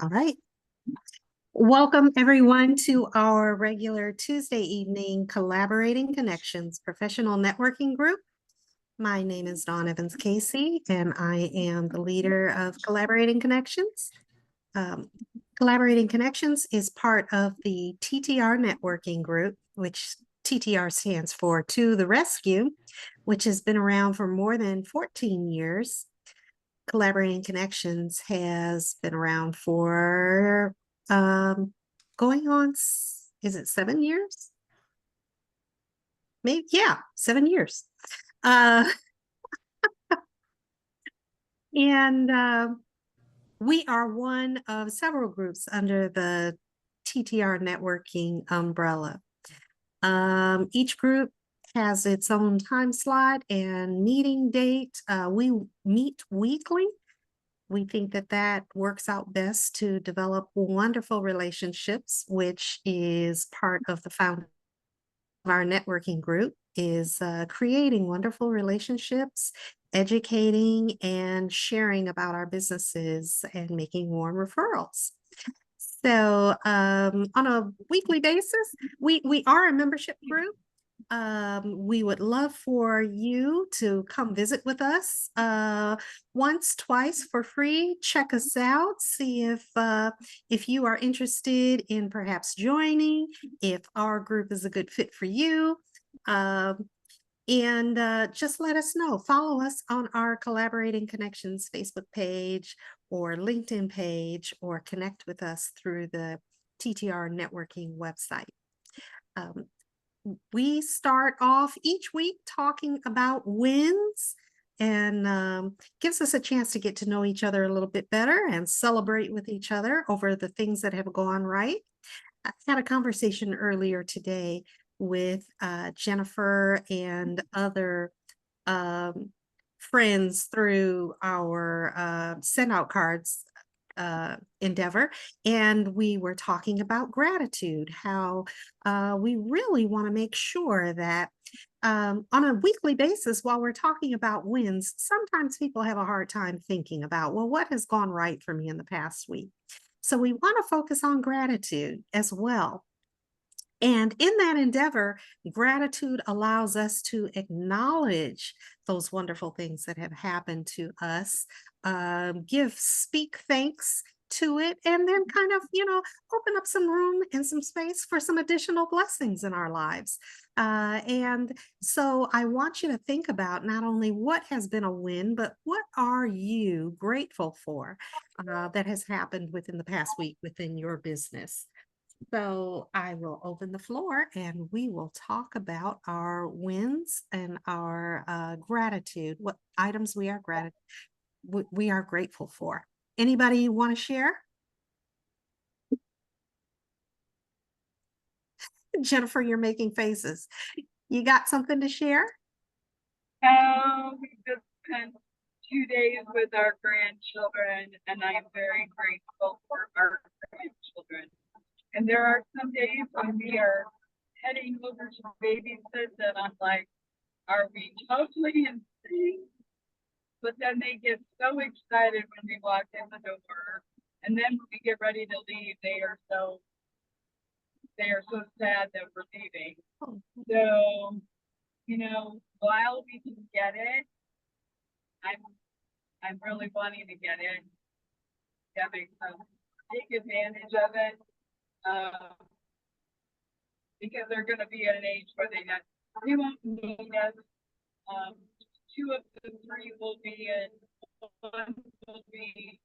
All right. Welcome everyone to our regular Tuesday evening Collaborating Connections professional networking group. My name is Dawn Evans Casey, and I am the leader of Collaborating Connections. Collaborating Connections is part of the TTR networking group, which TTR stands for To the Rescue, which has been around for more than 14 years. Collaborating Connections has been around for going on, is it 7 years? Maybe, yeah, 7 years. And we are one of several groups under the TTR networking umbrella. Each group has its own time slot and meeting date. We meet weekly. We think that that works out best to develop wonderful relationships, which is part of the foundation of our networking group, is creating wonderful relationships, educating and sharing about our businesses and making warm referrals. So on a weekly basis, we are a membership group. We would love for you to come visit with us once, twice for free. Check us out, see if you are interested in perhaps joining, if our group is a good fit for you. And just let us know. Follow us on our Collaborating Connections Facebook page or LinkedIn page, or connect with us through the TTR networking website. We start off each week talking about wins, and gives us a chance to get to know each other a little bit better and celebrate with each other over the things that have gone right. I had a conversation earlier today with Jennifer and other friends through our send out cards endeavor, and we were talking about gratitude, how we really want to make sure that on a weekly basis, while we're talking about wins, sometimes people have a hard time thinking about, well, what has gone right for me in the past week? So we want to focus on gratitude as well. And in that endeavor, gratitude allows us to acknowledge those wonderful things that have happened to us, speak thanks to it, and then kind of, open up some room and some space for some additional blessings in our lives. And so I want you to think about not only what has been a win, but what are you grateful for that has happened within the past week within your business. So I will open the floor and we will talk about our wins and our gratitude, what items we are grateful for. Anybody want to share? Jennifer, you're making faces. You got something to share? We just spent 2 days with our grandchildren, and I am very grateful for our grandchildren. And there are some days when we are heading over to babysit that I'm like, are we totally insane? But then they get so excited when we walk in the door. And then when we get ready to leave, they are so sad that we're leaving. So, while we can get it, I'm really wanting to get it, having some take advantage of it. Because they're going to be at an age where they won't need us. 2 of the 3 will be one will be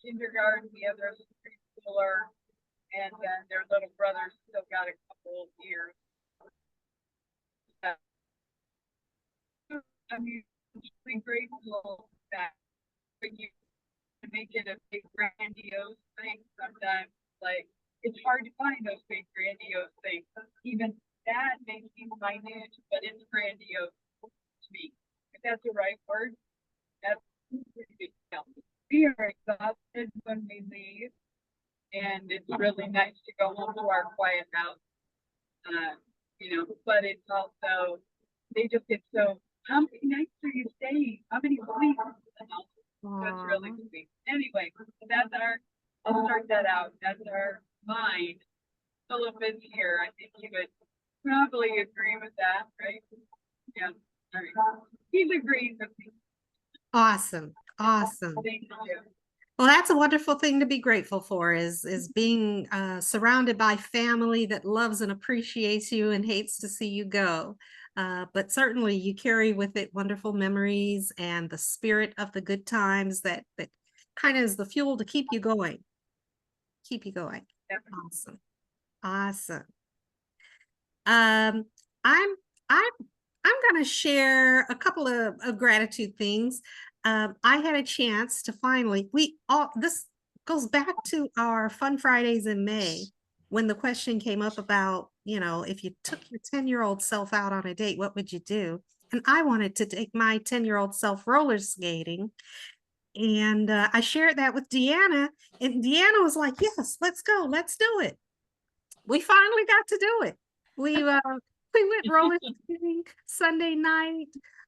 kindergarten, the other is preschooler, and then their little brother's still got a couple of years. I'm usually grateful that when you make it a big grandiose thing, sometimes it's hard to find those big grandiose things. Even that may seem minute, but it's grandiose to me. If that's the right word, that's pretty big deal. We are exhausted when we leave, and it's really nice to go home to our quiet house. But it's also, they just get so, how many nights are you staying? How many weeks? That's really sweet. Anyway, that's our I'll start that out. That's our mind. Philip is here. I think he would probably agree with that, right? Yeah. All right. He's agreeing with me. Awesome. Awesome. Thank you. Well, that's a wonderful thing to be grateful for is being surrounded by family that loves and appreciates you and hates to see you go. But certainly you carry with it wonderful memories and the spirit of the good times that kind of is the fuel to keep you going. Keep you going. Awesome. Awesome. Um, I'm I'm I'm gonna share a couple of gratitude things. I had a chance to finally, we all, this goes back to our Fun Fridays in May when the question came up about, if you took your 10-year-old self out on a date, what would you do? And I wanted to take my 10-year-old self roller skating. And I shared that with Deanna, and Deanna was like, yes, let's go, let's do it. We finally got to do it. We went roller skating Sunday night,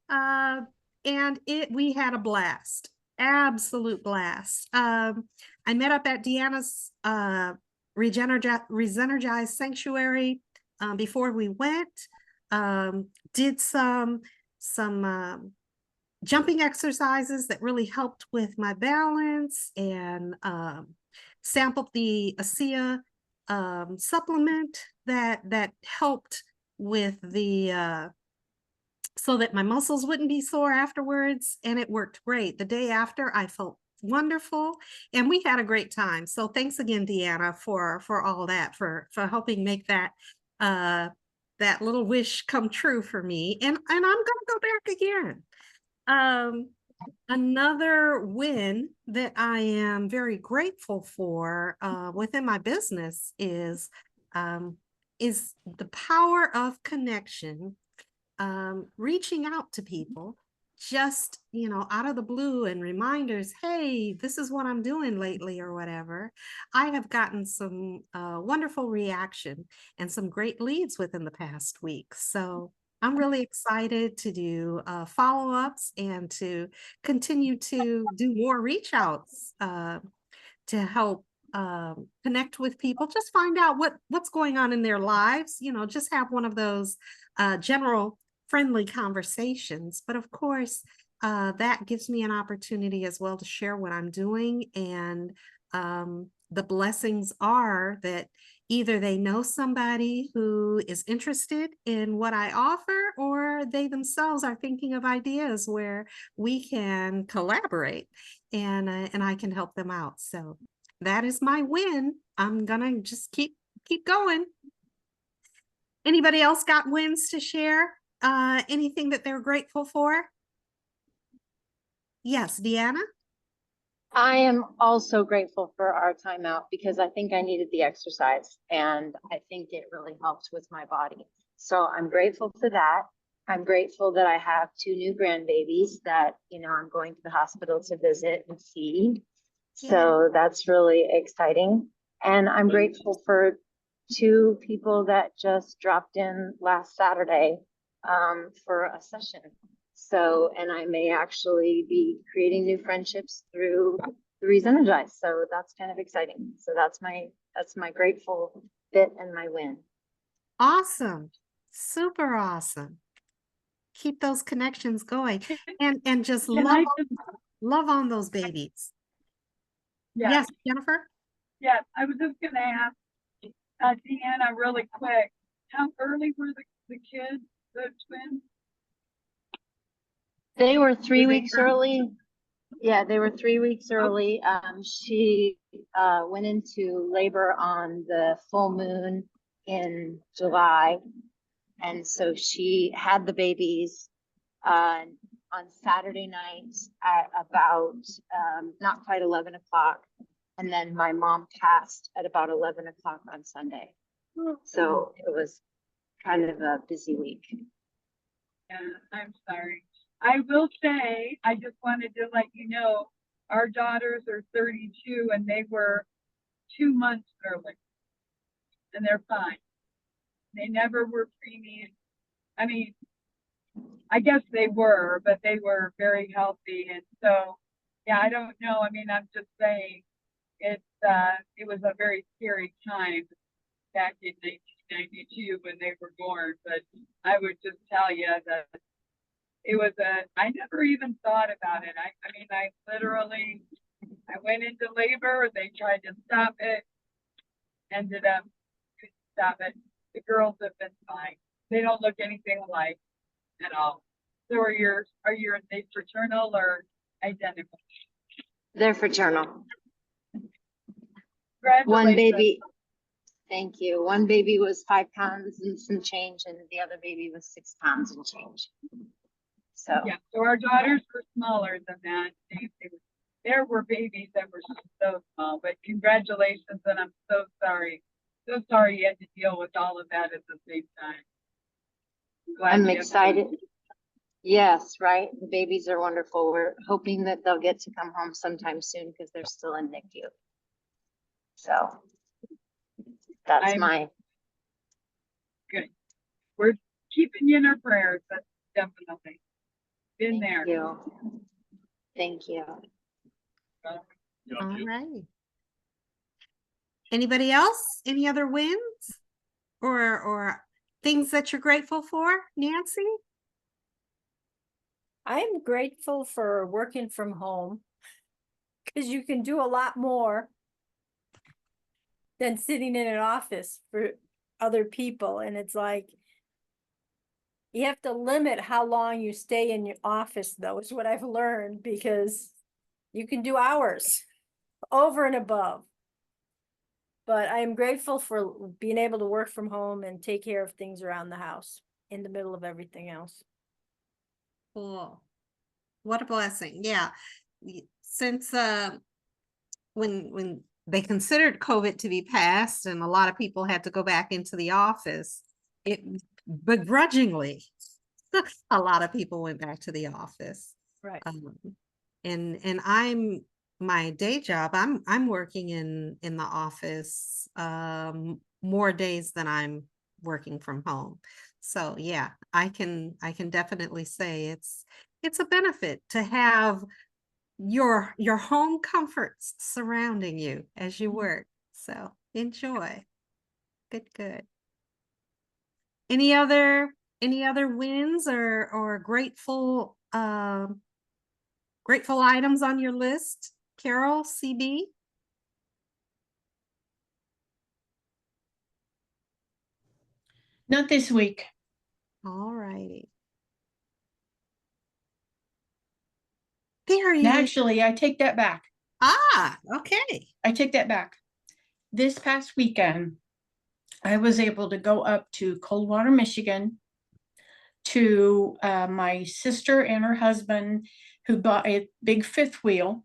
uh, and we had a blast, absolute blast. I met up at Deanna's ReZenergize sanctuary before we went. Did some jumping exercises that really helped with my balance, and sampled the ASEA supplement that helped with the so that my muscles wouldn't be sore afterwards, and it worked great. The day after, I felt wonderful, and we had a great time. So thanks again, Deanna, for all that, for helping make that little wish come true for me. And I'm gonna go back again. Um, Another win that I am very grateful for within my business is the power of connection, reaching out to people just, out of the blue, and reminders, hey, this is what I'm doing lately or whatever. I have gotten some wonderful reaction and some great leads within the past week. So I'm really excited to do follow-ups and to continue to do more reach outs to help connect with people, just find out what's going on in their lives, just have one of those general friendly conversations. But of course, that gives me an opportunity as well to share what I'm doing. And the blessings are that either they know somebody who is interested in what I offer, or they themselves are thinking of ideas where we can collaborate, and I can help them out. So that is my win. I'm gonna just keep going. Anybody else got wins to share? Anything that they're grateful for? Yes, Deanna? I am also grateful for our time out because I think I needed the exercise and I think it really helped with my body. So I'm grateful for that. I'm grateful that I have 2 new grandbabies that, I'm going to the hospital to visit and see. So that's really exciting. And I'm grateful for 2 people that just dropped in last Saturday for a session. So, and I may actually be creating new friendships through the ReZenergize. So that's kind of exciting. So that's my grateful bit and my win. Awesome. Super awesome. Keep those connections going, and just love on those babies. Yeah. Yes, Jennifer? Yeah, I was just gonna ask Deanna really quick, how early were the kids, the twins? They were 3 weeks early. Yeah, they were 3 weeks early. She went into labor on the full moon in July. And so she had the babies on Saturday night at about not quite 11 o'clock. And then my mom passed at about 11 o'clock on Sunday. So it was kind of a busy week. Yeah, I'm sorry. I will say, I just wanted to let you know, our daughters are 32 and they were 2 months early. And they're fine. They never were preemie. I mean, I guess they were, but they were very healthy. And so, yeah, I don't know. I mean, I'm just saying, it was a very scary time back in 1992 when they were born. But I would just tell you that I never even thought about it. I mean, I went into labor. They tried to stop it, ended up couldn't stop it. The girls have been fine. They don't look anything alike at all. So are you they fraternal or identical? They're fraternal. One Congratulations. baby, thank you. One baby was 5 pounds and some change, and the other baby was 6 pounds and change. So Yeah, so our daughters were smaller than that. There were babies that were so small, but congratulations, and I'm so sorry. So sorry you had to deal with all of that at the same time. Glad I'm you have- excited. Yes, right. The babies are wonderful. We're hoping that they'll get to come home sometime soon because they're still in NICU. So that's Good. We're keeping you in our prayers. That's definitely been thank there. you. Thank you. All right. Anybody else? Any other wins or things that you're grateful for, Nancy? I'm grateful for working from home because you can do a lot more than sitting in an office for other people. And it's like, you have to limit how long you stay in your office, though, is what I've learned, because you can do hours over and above. But I am grateful for being able to work from home and take care of things around the house in the middle of everything else. Cool. What a blessing. Yeah. Since when they considered COVID to be passed and a lot of people had to go back into the office, it begrudgingly, a lot of people went back to the office. Right. And my day job, I'm working in the office more days than I'm working from home. So yeah, I can definitely say it's a benefit to have your home comforts surrounding you as you work. So enjoy. Good. Any other wins or grateful items on your list, Carol, CB? Not this week. All righty. There you Actually, I take that back. Okay. I take that back. This past weekend, I was able to go up to Coldwater, Michigan to my sister and her husband who bought a big fifth wheel,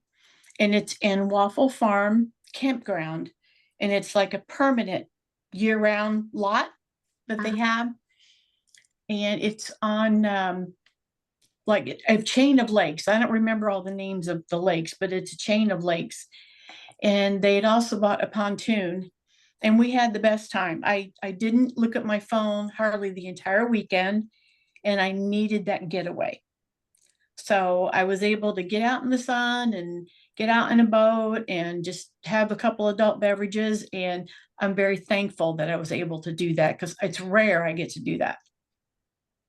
and it's in Waffle Farm Campground. And it's like a permanent year-round lot that they have. And it's on like a chain of lakes. I don't remember all the names of the lakes, but it's a chain of lakes. And they had also bought a pontoon, and we had the best time. I didn't look at my phone hardly the entire weekend, and I needed that getaway. So I was able to get out in the sun and get out in a boat and just have a couple adult beverages. And I'm very thankful that I was able to do that because it's rare I get to do that.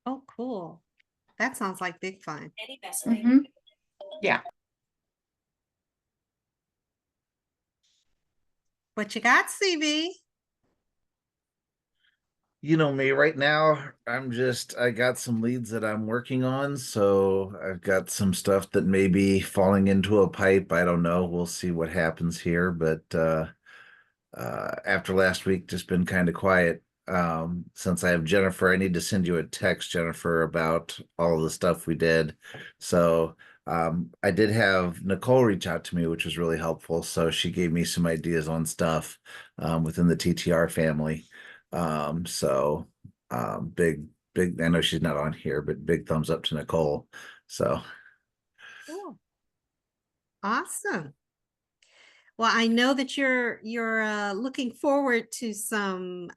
Oh, cool. That sounds like big fun. Mhm. Yeah. What you got, CB? You know me right now, I got some leads that I'm working on, so I've got some stuff that may be falling into a pipe. I don't know. We'll see what happens here, but after last week, just been kind of quiet. Since I have Jennifer, I need to send you a text, Jennifer, about all the stuff we did. So I did have Nicole reach out to me, which was really helpful. So she gave me some ideas on stuff within the TTR family. So big, I know she's not on here, but big thumbs up to Nicole. So Cool. Awesome. Well, I know that you're looking forward to some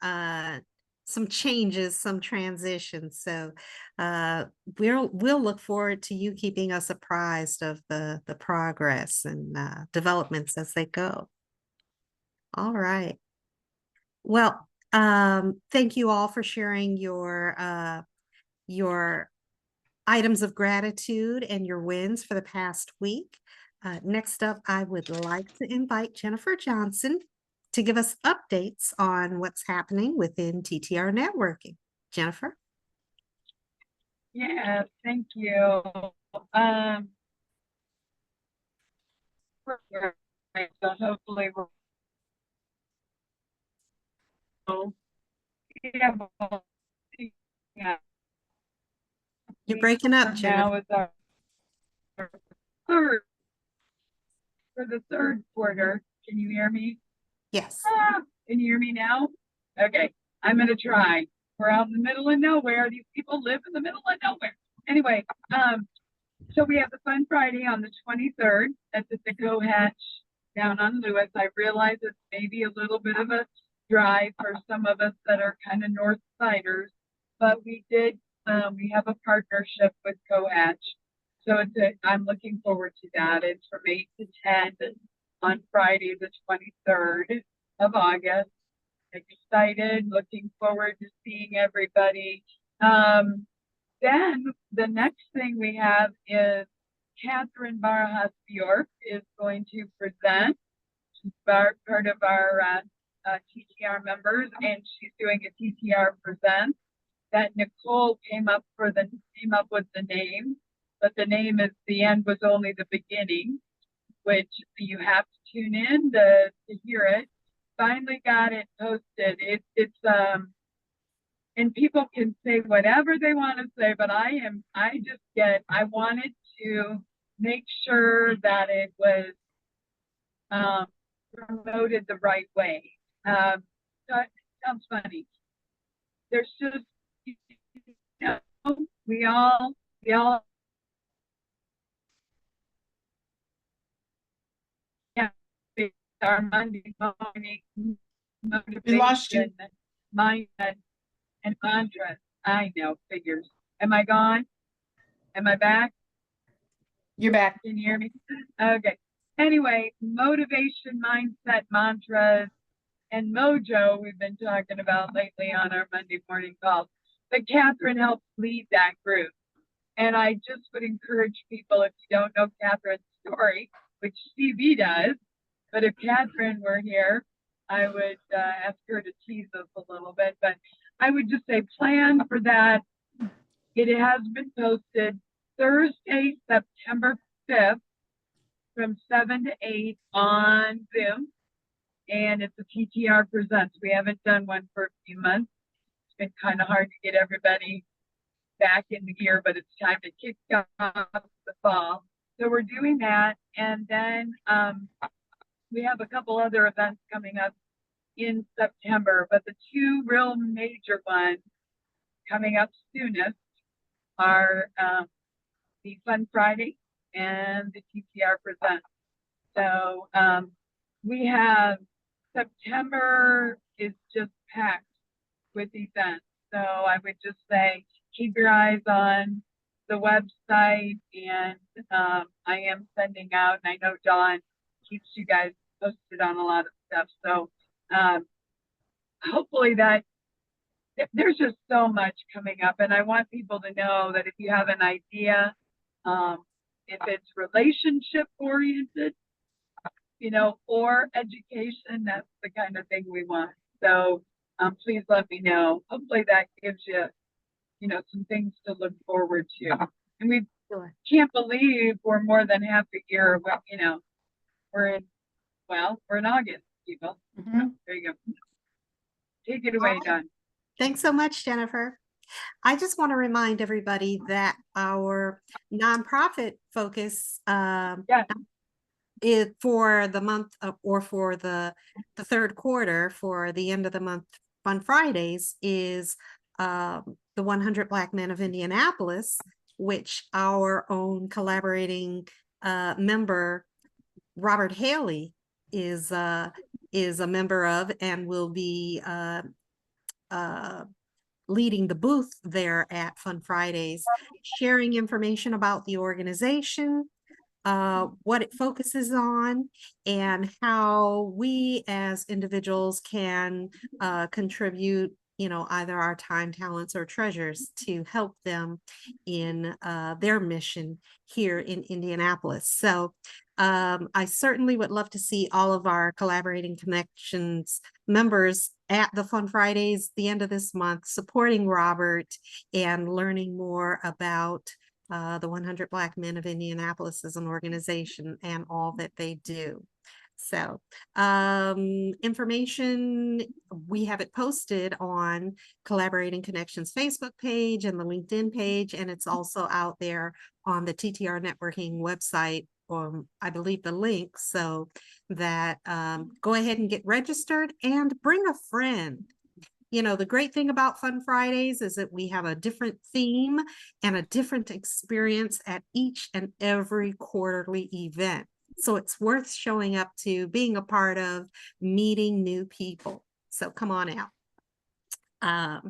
changes, some transitions. So we'll look forward to you keeping us apprised of the progress and developments as they go. All right. Well, thank you all for sharing your items of gratitude and your wins for the past week. Next up, I would like to invite Jennifer Johnson to give us updates on what's happening within TTR networking. Jennifer? Yeah, thank you. So hopefully yeah, You're breaking up, Jennifer. now is our third for the third quarter. Can you hear me? Yes. Can you hear me now? Okay, I'm gonna try. We're out in the middle of nowhere. These people live in the middle of nowhere. Anyway, so we have the Fun Friday on the 23rd. That's at the Go Hatch down on Lewis. I realize it's maybe a little bit of a drive for some of us that are kind of North Siders, but we have a partnership with Go Hatch. So I'm looking forward to that. It's from 8 to 10 on Friday, the 23rd of August. Excited, looking forward to seeing everybody. Then the next thing we have is Catherine Barajas Bjork is going to present. She's part of our TTR members, and she's doing a TTR present. That Nicole came up with the name, but the name is The End Was Only the Beginning, which you have to tune in to hear it. Finally got it posted. And people can say whatever they want to say, but I wanted to make sure that it was promoted the right way. So it sounds funny. There's just, we all our Monday morning We lost you. motivation, mindset, and mantras. I know, figures. Am I gone? Am I back? You're back. Can you hear me? Okay. Anyway, motivation, mindset, mantras, and mojo we've been talking about lately on our Monday morning calls. But Catherine helps lead that group. And I just would encourage people, if you don't know Catherine's story, which Stevie does, but if Catherine were here, I would ask her to tease us a little bit. But I would just say plan for that. It has been posted Thursday, September 5th from 7 to 8 on Zoom. And it's a TTR Presents. We haven't done one for a few months. It's been kind of hard to get everybody back in the gear, but it's time to kick off the fall. So we're doing that. And then we have a couple other events coming up in September, but the two real major ones coming up soonest are the Fun Friday and the TTR Presents. So we have September is just packed with events. So I would just say keep your eyes on the website, and I am sending out, and I know Dawn keeps you guys posted on a lot of stuff. So hopefully that there's just so much coming up, and I want people to know that if you have an idea, if it's relationship oriented, or education, that's the kind of thing we want. So please let me know. Hopefully that gives you, some things to look forward to. And we can't believe we're more than half a year. Well, we're in August, people. Mm-hmm. There you go. Take it away, Dawn. Thanks so much, Jennifer. I just want to remind everybody that our nonprofit focus is for the month or for the third quarter, for the end of the month Fun Fridays, is the 100 Black Men of Indianapolis, which our own collaborating member Robert Haley is a member of, and will be leading the booth there at Fun Fridays, sharing information about the organization, what it focuses on, and how we as individuals can contribute, either our time, talents, or treasures to help them in their mission here in Indianapolis. So I certainly would love to see all of our Collaborating Connections members at the Fun Fridays, the end of this month, supporting Robert and learning more about the 100 Black Men of Indianapolis as an organization and all that they do. So information, we have it posted on Collaborating Connections Facebook page and the LinkedIn page, and it's also out there on the TTR Networking website, or I believe the link, so that go ahead and get registered and bring a friend. The great thing about Fun Fridays is that we have a different theme and a different experience at each and every quarterly event. So it's worth showing up to, being a part of, meeting new people. So come on out.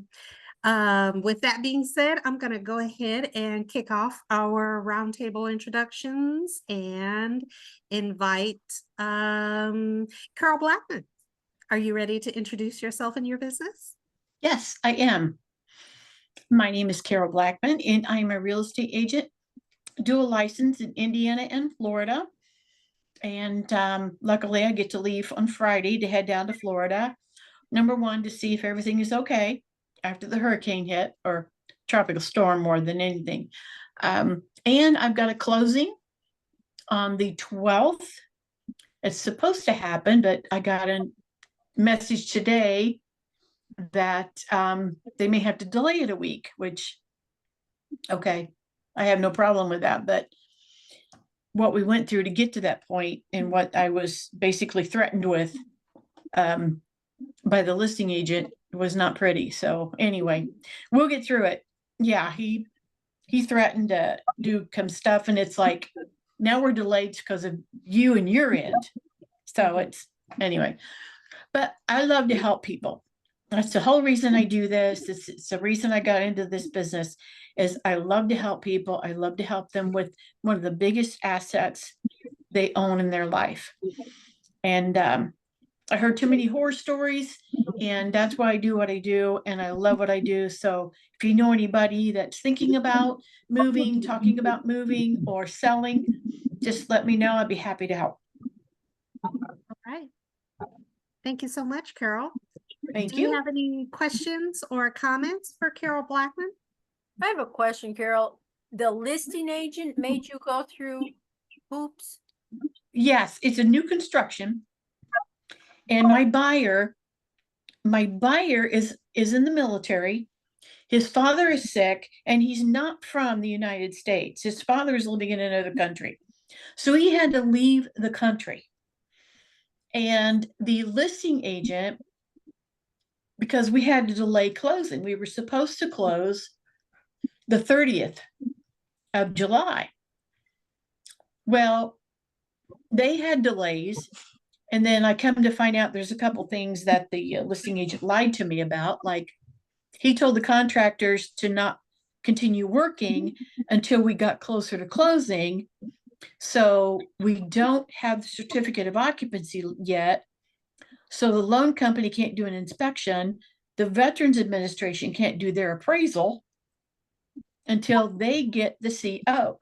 With that being said, I'm going to go ahead and kick off our roundtable introductions and invite Carol Blackmon. Are you ready to introduce yourself and your business? Yes, I am. My name is Carol Blackmon, and I'm a real estate agent, dual license in Indiana and Florida. And luckily, I get to leave on Friday to head down to Florida. Number one, to see if everything is okay after the hurricane hit, or tropical storm more than anything. And I've got a closing on the 12th. It's supposed to happen, but I got a message today that they may have to delay it a week, which, okay, I have no problem with that. But what we went through to get to that point, and what I was basically threatened with by the listing agent, was not pretty. So anyway, we'll get through it. Yeah, he threatened to do some stuff, and it's like, now we're delayed because of you and your end. So it's, anyway, but I love to help people. That's the whole reason I do this. It's the reason I got into this business, is I love to help people. I love to help them with one of the biggest assets they own in their life. And I heard too many horror stories, and that's why I do what I do, and I love what I do. So if you know anybody that's thinking about moving, talking about moving, or selling, just let me know. I'd be happy to help. All right. Thank you so much, Carol. Thank Do you you. have any questions or comments for Carol Blackmon? I have a question, Carol. The listing agent made you go through hoops? Yes, it's a new construction. And my buyer is in the military. His father is sick, and he's not from the United States. His father is living in another country. So he had to leave the country. And the listing agent, because we had to delay closing, we were supposed to close the 30th of July. Well, they had delays. And then I come to find out there's a couple things that the listing agent lied to me about. Like, he told the contractors to not continue working until we got closer to closing. So we don't have the certificate of occupancy yet. So the loan company can't do an inspection. The Veterans Administration can't do their appraisal until they get the CO,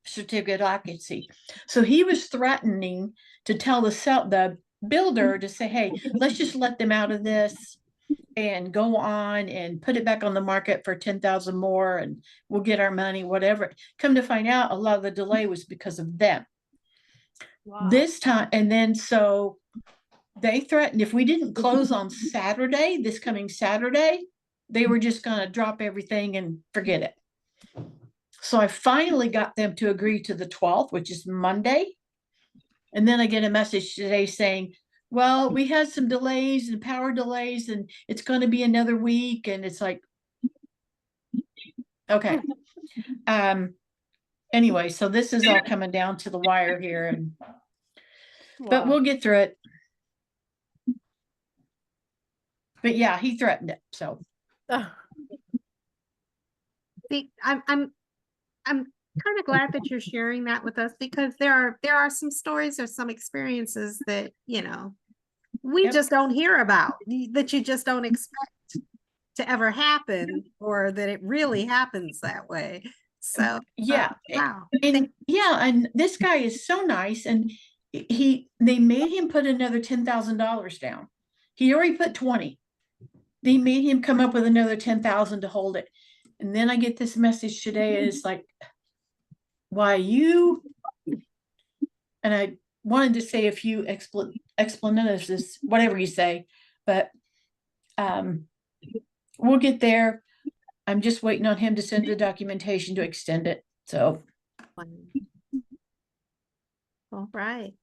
certificate of occupancy. So he was threatening to tell the builder to say, hey, let's just let them out of this and go on and put it back on the market for 10,000 more, and we'll get our money, whatever. Come to find out, a lot of the delay was because of them. Wow. This time, and then so they threatened if we didn't close on Saturday, this coming Saturday, they were just going to drop everything and forget it. So I finally got them to agree to the 12th, which is Monday. And then I get a message today saying, well, we had some delays and power delays, and it's going to be another week. And it's like, okay. Anyway, so this is all coming down to the wire here, and but we'll get through it. But yeah, he threatened it. So See, I'm kind of glad that you're sharing that with us because there are some stories or some experiences that, we Yep. just don't hear about, that you just don't expect to ever happen, or that it really happens that way. So, Yeah. wow. And yeah, and this guy is so nice, and they made him put another $10,000 down. He already put 20. They made him come up with another 10,000 to hold it. And then I get this message today, and it's like, why you? And I wanted to say a few explanations, whatever you say, but we'll get there. I'm just waiting on him to send the documentation to extend it. So, All right.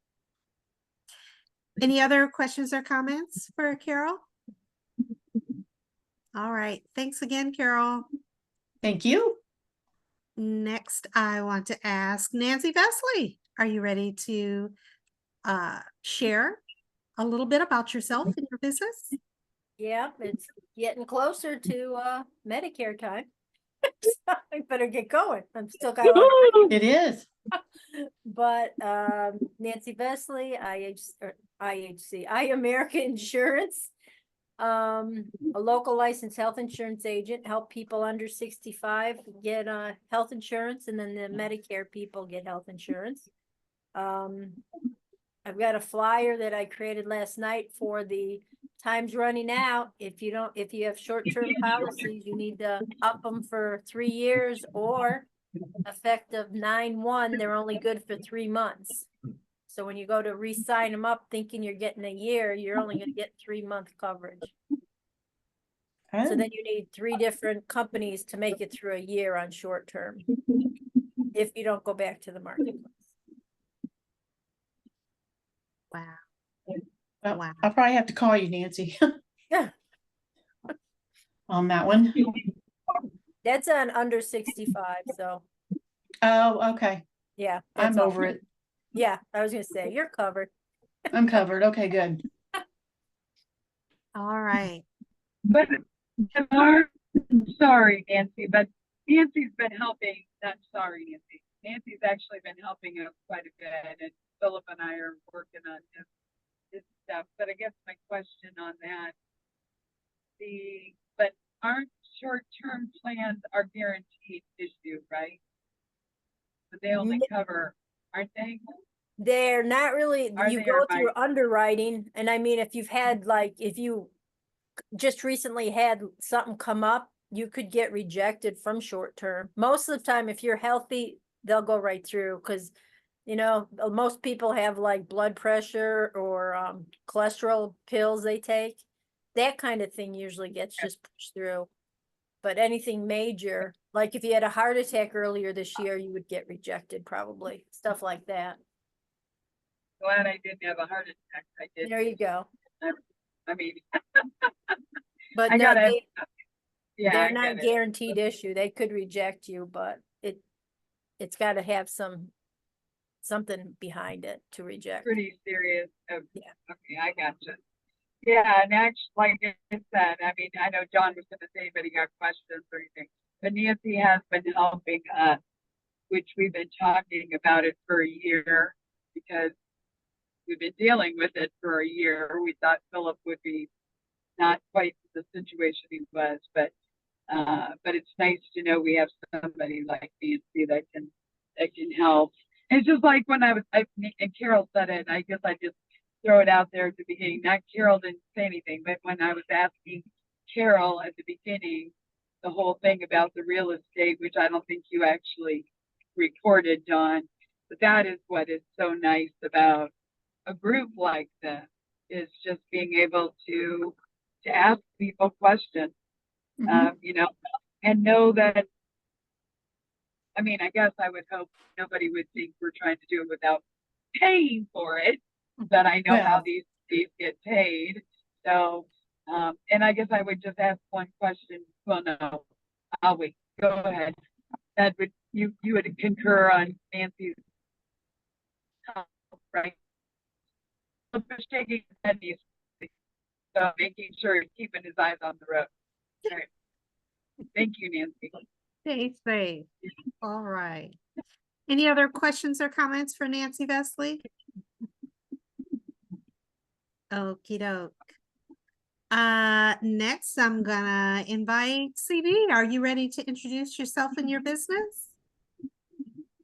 Any other questions or comments for Carol? All right. Thanks again, Carol. thank you. Next, I want to ask Nancy Vesely. Are you ready to share a little bit about yourself and your business? Yeah, it's getting closer to Medicare time. So I better get going. I'm still got a lot of It is. but Nancy Vesely, Iamerica Insurance, a local licensed health insurance agent, help people under 65 get health insurance, and then the Medicare people get health insurance. I've got a flyer that I created last night for the time's running out. If you have short-term policies, you need to up them for 3 years, or effective 9/1, they're only good for 3 months. So when you go to re-sign them up thinking you're getting a year, you're only going to get 3-month coverage. So then you need 3 different companies to make it through a year on short term, if you don't go back to the marketplace. Wow. Well, Wow. I'll probably have to call you, Nancy, Yeah, on that one. that's on under 65. So Oh, okay. yeah, I'm all. over it. Yeah, I was going to say you're covered. I'm covered. Okay, good. All right. But sorry, Nancy, but Nancy's been helping. Not sorry, Nancy. Nancy's actually been helping us quite a bit, and Philip and I are working on his stuff. But I guess my question on that, but aren't short-term plans are guaranteed issue, right? But they only cover, aren't they? They're not really, Are you they, go or through might? underwriting. And I mean, if you've had if you just recently had something come up, you could get rejected from short term. Most of the time, if you're healthy, they'll go right through, because most people have like blood pressure or cholesterol pills they take. That kind of thing usually gets just pushed through. But anything major, like if you had a heart attack earlier this year, you would get rejected probably. Stuff like that. Glad I didn't have a heart attack. I did. There you go. I mean, But I no, gotta, yeah, they're I not get it. guaranteed issue. They could reject you, but it's got to have something behind it to reject. Pretty serious. Yeah. Okay, I gotcha. Yeah, and actually, like I said, I mean, I know John was going to say, but he got questions or anything. But Nancy has been helping us, which we've been talking about it for a year, because we've been dealing with it for a year. We thought Philip would be not quite the situation he was, but it's nice to know we have somebody like Nancy that can help. And it's just like when and Carol said it, I guess I just throw it out there at the beginning. Not Carol didn't say anything, but when I was asking Carol at the beginning, the whole thing about the real estate, which I don't think you actually recorded, Dawn, but that is what is so nice about a group like this, is just being able to ask people questions, and know that, I mean, I guess I would hope nobody would think we're trying to do it without paying for it, but I know how these get paid. So, and I guess I would just ask one question. Well, no, I'll wait. Go ahead. That would, you would concur on Nancy's, right? So shaking his head, so making sure he's keeping his eyes on the road. All right. Thank you, Nancy. Stay safe. All right. Any other questions or comments for Nancy Vesely? Okie doke. Next I'm gonna invite CB. Are you ready to introduce yourself and your business?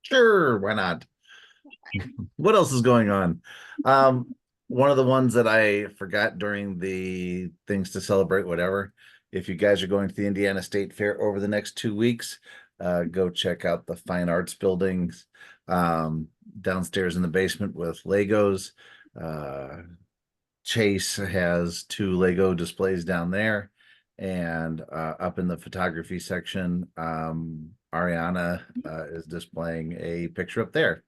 Sure, why not? What else is going on? One of the ones that I forgot during the things to celebrate, whatever. If you guys are going to the Indiana State Fair over the next 2 weeks, go check out the fine arts buildings downstairs in the basement with Legos. Chase has 2 Lego displays down there, and up in the photography section, Ariana is displaying a picture up there.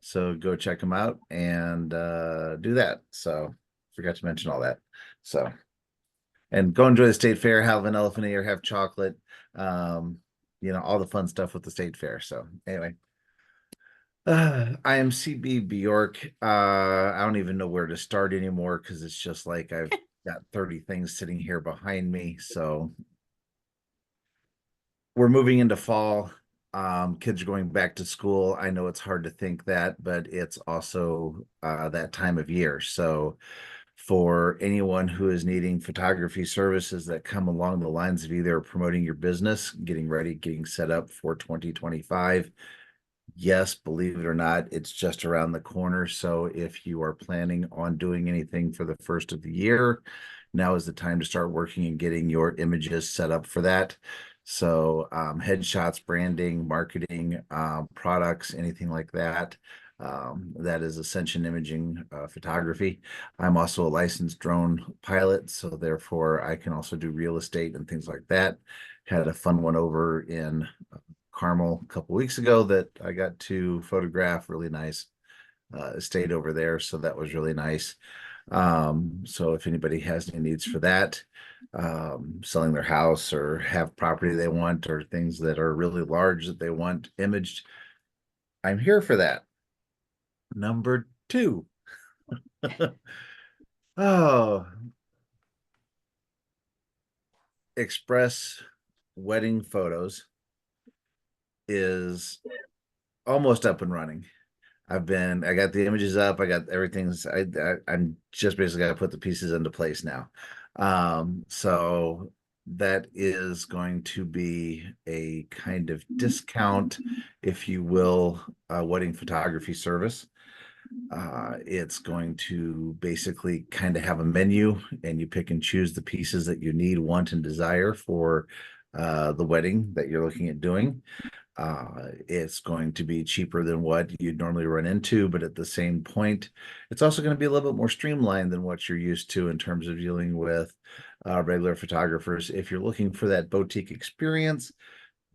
So go check them out and do that. So forgot to mention all that. So, and go enjoy the state fair, have an elephant ear, have chocolate, all the fun stuff with the state fair. So anyway, I am CB Bjork. I don't even know where to start anymore because it's just like I've got 30 things sitting here behind me. So we're moving into fall. Kids are going back to school. I know it's hard to think that, but it's also that time of year. So for anyone who is needing photography services that come along the lines of either promoting your business, getting ready, getting set up for 2025, yes, believe it or not, it's just around the corner. So if you are planning on doing anything for the first of the year, now is the time to start working and getting your images set up for that. So headshots, branding, marketing, products, anything like that. That is Ascension Imaging Photography. I'm also a licensed drone pilot, so therefore I can also do real estate and things like that. Had a fun one over in Carmel a couple weeks ago that I got to photograph. Really nice estate over there, so that was really nice. So if anybody has any needs for that, selling their house or have property they want or things that are really large that they want imaged, I'm here for that. Number 2. Oh, Express Wedding Photos is almost up and running. I got the images up. I got everything's, I'm just basically got to put the pieces into place now. So that is going to be a kind of discount, if you will, wedding photography service. It's going to basically kind of have a menu and you pick and choose the pieces that you need, want, and desire for the wedding that you're looking at doing. It's going to be cheaper than what you'd normally run into, but at the same point, it's also going to be a little bit more streamlined than what you're used to in terms of dealing with regular photographers. If you're looking for that boutique experience,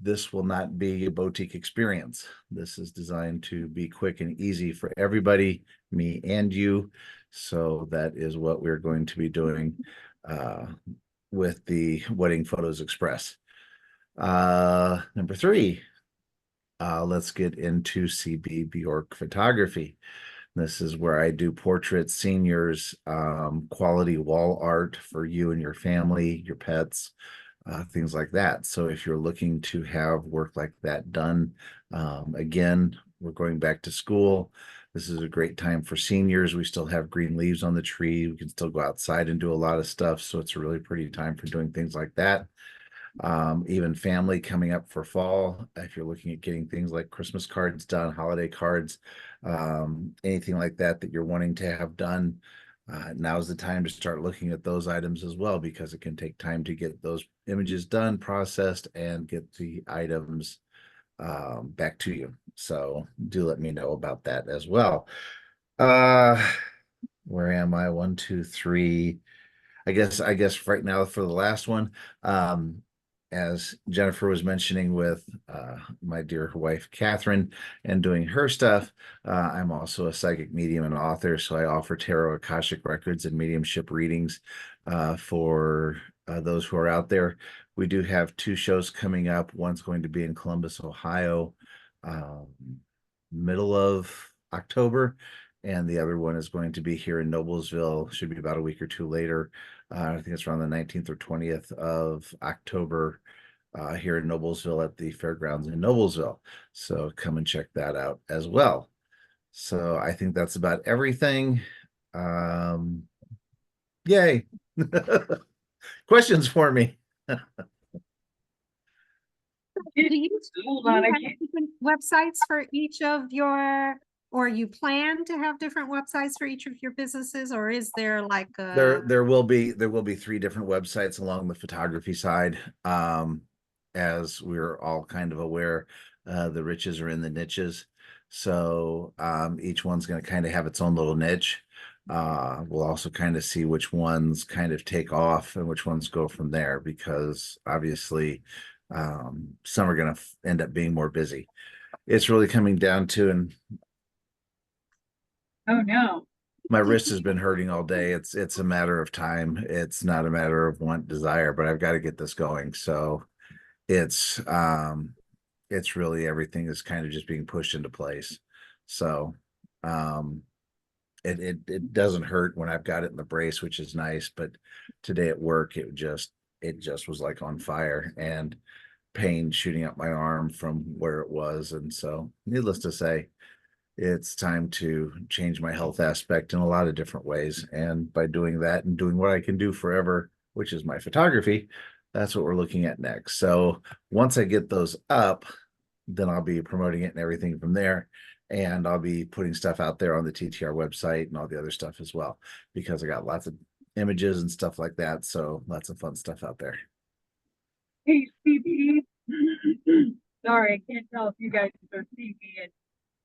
this will not be a boutique experience. This is designed to be quick and easy for everybody, me and you. So that is what we're going to be doing with the Wedding Photos Express. Number 3. Let's get into CB Bjork Photography. This is where I do portraits, seniors, quality wall art for you and your family, your pets, things like that. So if you're looking to have work like that done, again, we're going back to school. This is a great time for seniors. We still have green leaves on the tree. We can still go outside and do a lot of stuff. So it's a really pretty time for doing things like that. Even family coming up for fall, if you're looking at getting things like Christmas cards done, holiday cards, anything like that that you're wanting to have done, now's the time to start looking at those items as well, because it can take time to get those images done, processed, and get the items back to you. So do let me know about that as well. Where am I? 1, 2, 3. I guess right now for the last one, as Jennifer was mentioning with my dear wife, Catherine, and doing her stuff, I'm also a psychic medium and author. So I offer tarot, Akashic records, and mediumship readings for those who are out there. We do have 2 shows coming up. One's going to be in Columbus, Ohio, middle of October. And the other one is going to be here in Noblesville, should be about a week or 2 later. I think it's around the 19th or 20th of October. here in Noblesville at the fairgrounds in Noblesville. So come and check that out as well. So I think that's about everything. Yay. Questions for me? Do you, Hold do you on, I have can't. different websites for each of your, or you plan to have different websites for each of your businesses, or is there like There will be 3 different websites along the photography side. As we're all kind of aware, the riches are in the niches. So each one's going to kind of have its own little niche. We'll also kind of see which ones kind of take off and which ones go from there, because obviously some are going to end up being more busy. It's really coming down to, and Oh, no. my wrist has been hurting all day. It's a matter of time. It's not a matter of want, desire, but I've got to get this going. So it's really, everything is kind of just being pushed into place. So it doesn't hurt when I've got it in the brace, which is nice, but today at work it just was like on fire, and pain shooting up my arm from where it was. And so needless to say, it's time to change my health aspect in a lot of different ways. And by doing that and doing what I can do forever, which is my photography, that's what we're looking at next. So once I get those up, then I'll be promoting it and everything from there. And I'll be putting stuff out there on the TTR website and all the other stuff as well, because I got lots of images and stuff like that. So lots of fun stuff out there. Hey, CB. Sorry, I can't tell if you guys are seeing me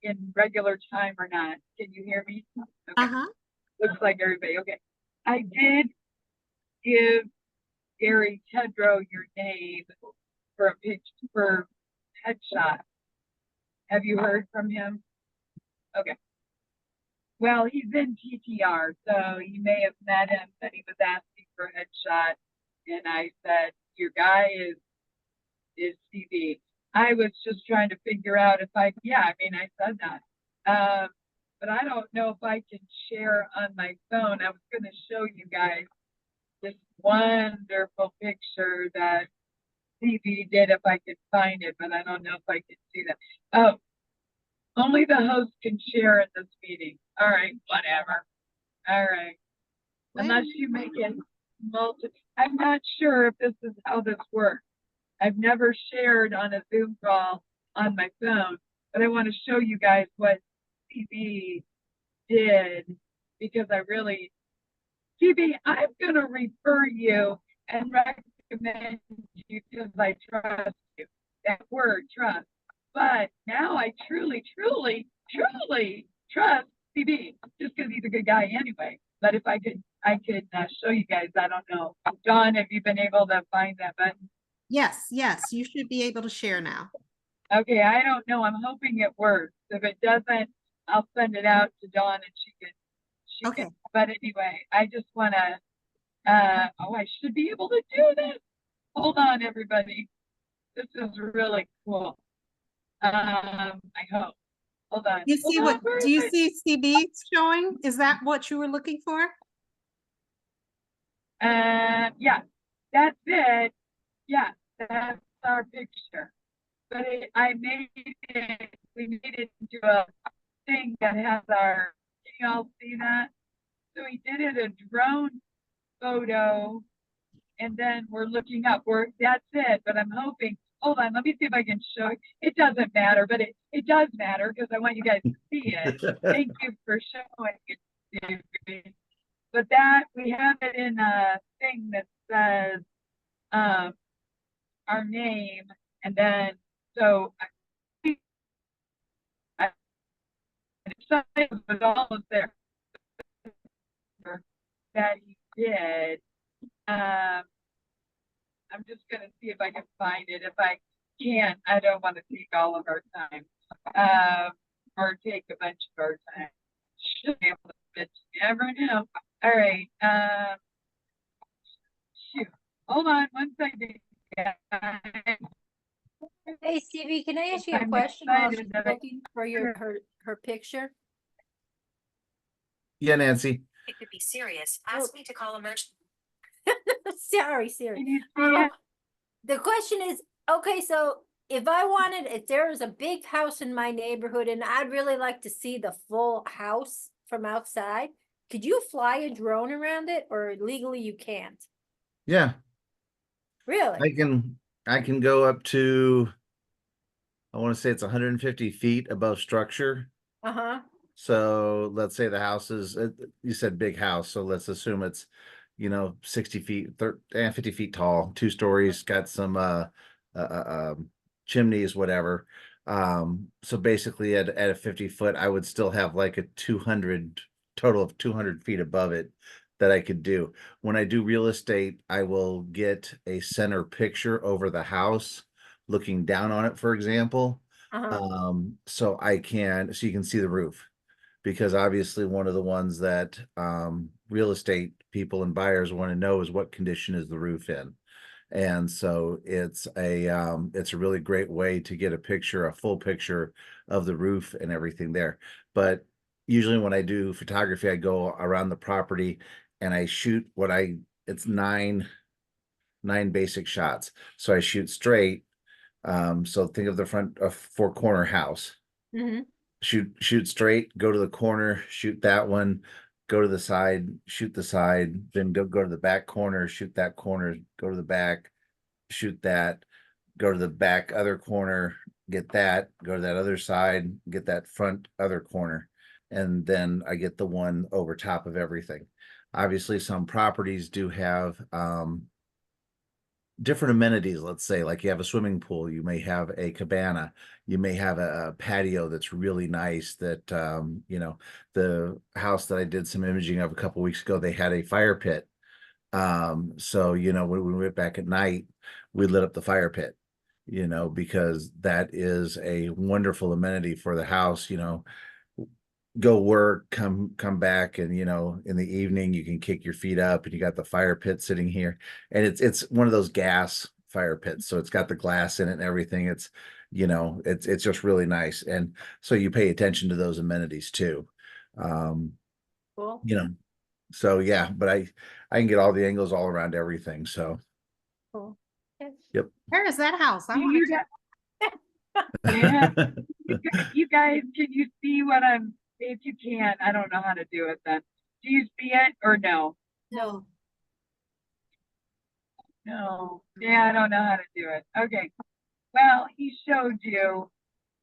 in regular time or not. Can you hear me? Okay. Looks like everybody. Okay. I did give Gary Tedrow your name for a pitch for headshot. Have you heard from him? Okay. Well, he's in TTR, so you may have met him, but he was asking for a headshot. And I said, your guy is CB. I was just trying to figure out if I said that. But I don't know if I can share on my phone. I was going to show you guys this wonderful picture that CB did if I could find it, but I don't know if I can see that. Oh, only the host can share at this meeting. All right, whatever. All right. Unless you make it I'm not sure if this is how this works. I've never shared on a Zoom call on my phone, but I want to show you guys what CB did, because CB, I'm going to refer you and recommend you because I trust you. That word, trust. But now I truly, truly, truly trust CB, just because he's a good guy anyway. But if I could show you guys. I don't know. Dawn, have you been able to find that button? Yes, you should be able to share now. Okay, I don't know. I'm hoping it works. If it doesn't, I'll send it out to Dawn and she can. But anyway, I just want to, I should be able to do this. Hold on, everybody. This is really cool. I hope. Hold on. You see do you see CB showing? Is that what you were looking for? Yeah, that's it. Yeah, that's our picture. But we made it into a thing that has can you all see that? So we did it a drone photo, and then we're looking up. That's it, but I'm hoping, hold on, let me see if I can show it. It doesn't matter, but it does matter because I want you guys to see it. Thank you for showing it. But we have it in a thing that says our name, and then so I was all of there that he did. I'm just gonna see if I can find it. If I can't, I don't want to take all of our time, or take a bunch of our time. Should be able to fit. You never know. All right. Shoot. Hold on one second. Hey, Stevie, can I ask you a I'm question while she's excited that looking for her picture? Yeah, Nancy. It could be serious. Ask me to call emergency. Sorry, Siri. Can you see it? The question is, Okay, so if there is a big house in my neighborhood and I'd really like to see the full house from outside, could you fly a drone around it, or legally you can't? Yeah, Really? I can go up to, I want to say it's 150 feet above structure. Uh-huh. So let's say the house is, you said big house, so let's assume it's, 60 feet, 50 feet tall, 2 stories, got some chimneys, whatever. So basically at a 50 foot, I would still have like a 200 total of 200 feet above it that I could do. When I do real estate, I will get a center picture over the house, looking down on it, for example. Uh-huh. So you can see the roof, because obviously one of the ones that real estate people and buyers want to know is what condition is the roof in. And so it's a really great way to get a full picture of the roof and everything there. But usually when I do photography, I go around the property and I shoot it's nine basic shots. So I shoot straight. So think of the front of four corner house. Mm-hmm. Shoot straight, go to the corner, shoot that one, go to the side, shoot the side, then go to the back corner, shoot that corner, go to the back, shoot that, go to the back other corner, get that, go to that other side, get that front other corner. And then I get the one over top of everything. Obviously, some properties do have different amenities. Let's say like you have a swimming pool, you may have a cabana, you may have a patio that's really nice. That the house that I did some imaging of a couple weeks ago, they had a fire pit. So when we went back at night, we lit up the fire pit, because that is a wonderful amenity for the house. Go work, come back, and in the evening you can kick your feet up and you got the fire pit sitting here. And it's one of those gas fire pits, so it's got the glass in it and everything. It's just really nice. And so you pay attention to those amenities too. um Cool. so yeah, but I can get all the angles all around everything, so Cool. Yes. yep. Where is that house? I Do want you to. Yeah. You guys, can you see what I'm, if you can, I don't know how to do it then. Do you see it or no? No. No. Yeah, I don't know how to do it. Okay. Well, he showed you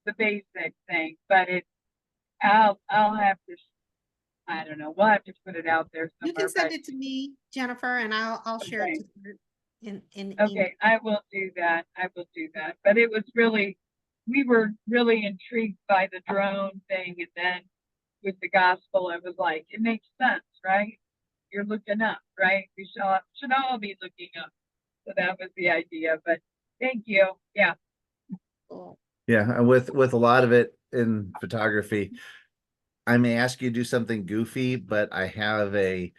the basic thing, but I'll have to, I don't know. We'll have to put it out there You can somewhere, send but it to me, Jennifer, and I'll share it okay. to you in email. Okay, I will do that. I will do that. But it was really, we were really intrigued by the drone thing. And then with the gospel, it was like, it makes sense, right? You're looking up, right? We should all be looking up. So that was the idea. But thank you. Yeah. Cool. Yeah, and with a lot of it in photography, I may ask you to do something goofy, but I have a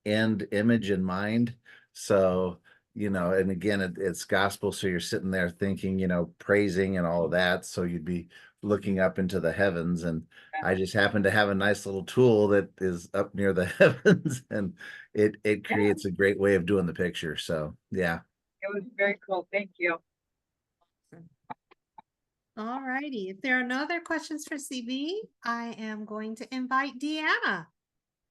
end image in mind. So, and again, it's gospel. So you're sitting there thinking, praising and all of that. So you'd be looking up into the heavens. And I just happen to have a nice little tool that is up near the heavens, and it Yeah, creates a great way of doing the picture. So yeah. it was very cool. Thank you. All righty. If there are no other questions for CB, I am going to invite Deanna.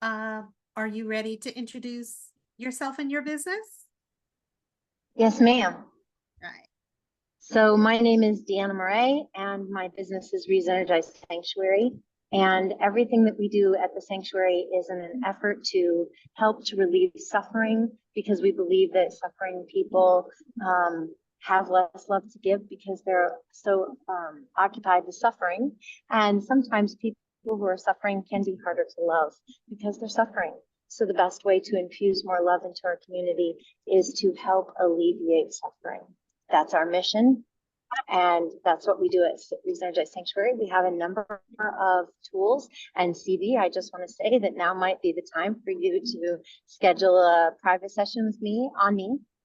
Are you ready to introduce yourself and your business? Yes, ma'am. Right. So my name is Deanna Morae, and my business is ReZenergize Sanctuary. And everything that we do at the sanctuary is in an effort to help to relieve suffering, because we believe that suffering people have less love to give because they're so occupied with suffering. And sometimes people who are suffering can be harder to love because they're suffering. So the best way to infuse more love into our community is to help alleviate suffering. That's our mission. And that's what we do at ReZenergize Sanctuary. We have a number of tools. And CB, I just want to say that now might be the time for you to schedule a private session with me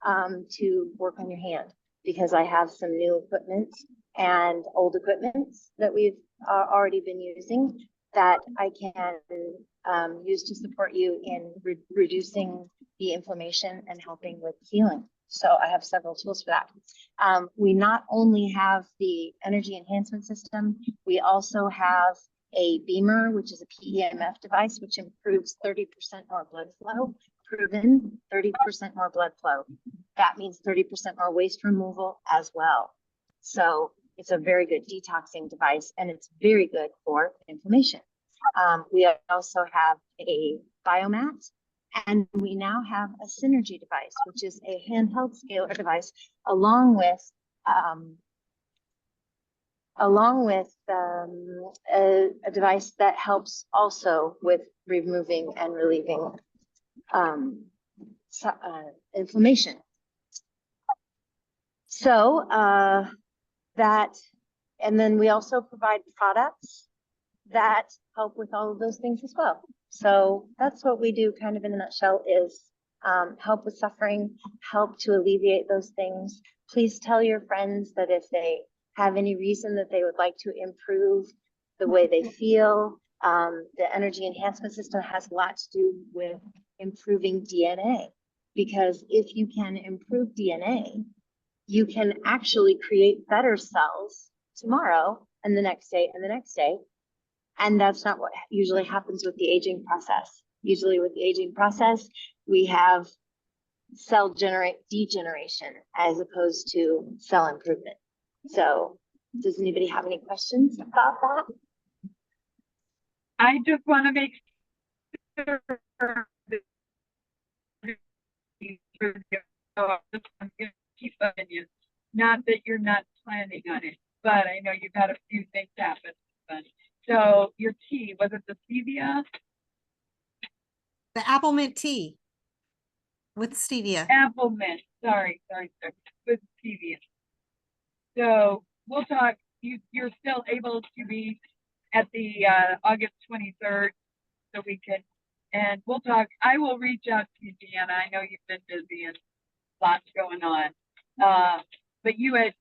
to work on your hand, because I have some new equipment and old equipment that we've already been using that I can use to support you in reducing the inflammation and helping with healing. So I have several tools for that. We not only have the energy enhancement system, we also have a beamer, which is a PEMF device, which improves 30% more blood flow, proven 30% more blood flow. That means 30% more waste removal as well. So it's a very good detoxing device, and it's very good for inflammation. We also have a biomat, and we now have a Synergy device, which is a handheld scalar device, along with a device that helps also with removing and relieving inflammation. So and then we also provide products that help with all of those things as well. So that's what we do kind of in a nutshell, is help with suffering, help to alleviate those things. Please tell your friends that if they have any reason that they would like to improve the way they feel, the energy enhancement system has a lot to do with improving DNA, because if you can improve DNA, you can actually create better cells tomorrow and the next day and the next day. And that's not what usually happens with the aging process. Usually with the aging process, we have cell degeneration as opposed to cell improvement. So does anybody have any questions about that? I just want to make sure that I'm going to keep bugging you. Not that you're not planning on it, but I know you've had a few things happen. So your tea, was it the stevia? The apple mint tea with stevia. Apple mint. Sorry. With stevia. So we'll talk. You're still able to be at the August 23rd, so we can, and we'll talk. I will reach out to you, Deanna. I know you've been busy and lots going on. But you had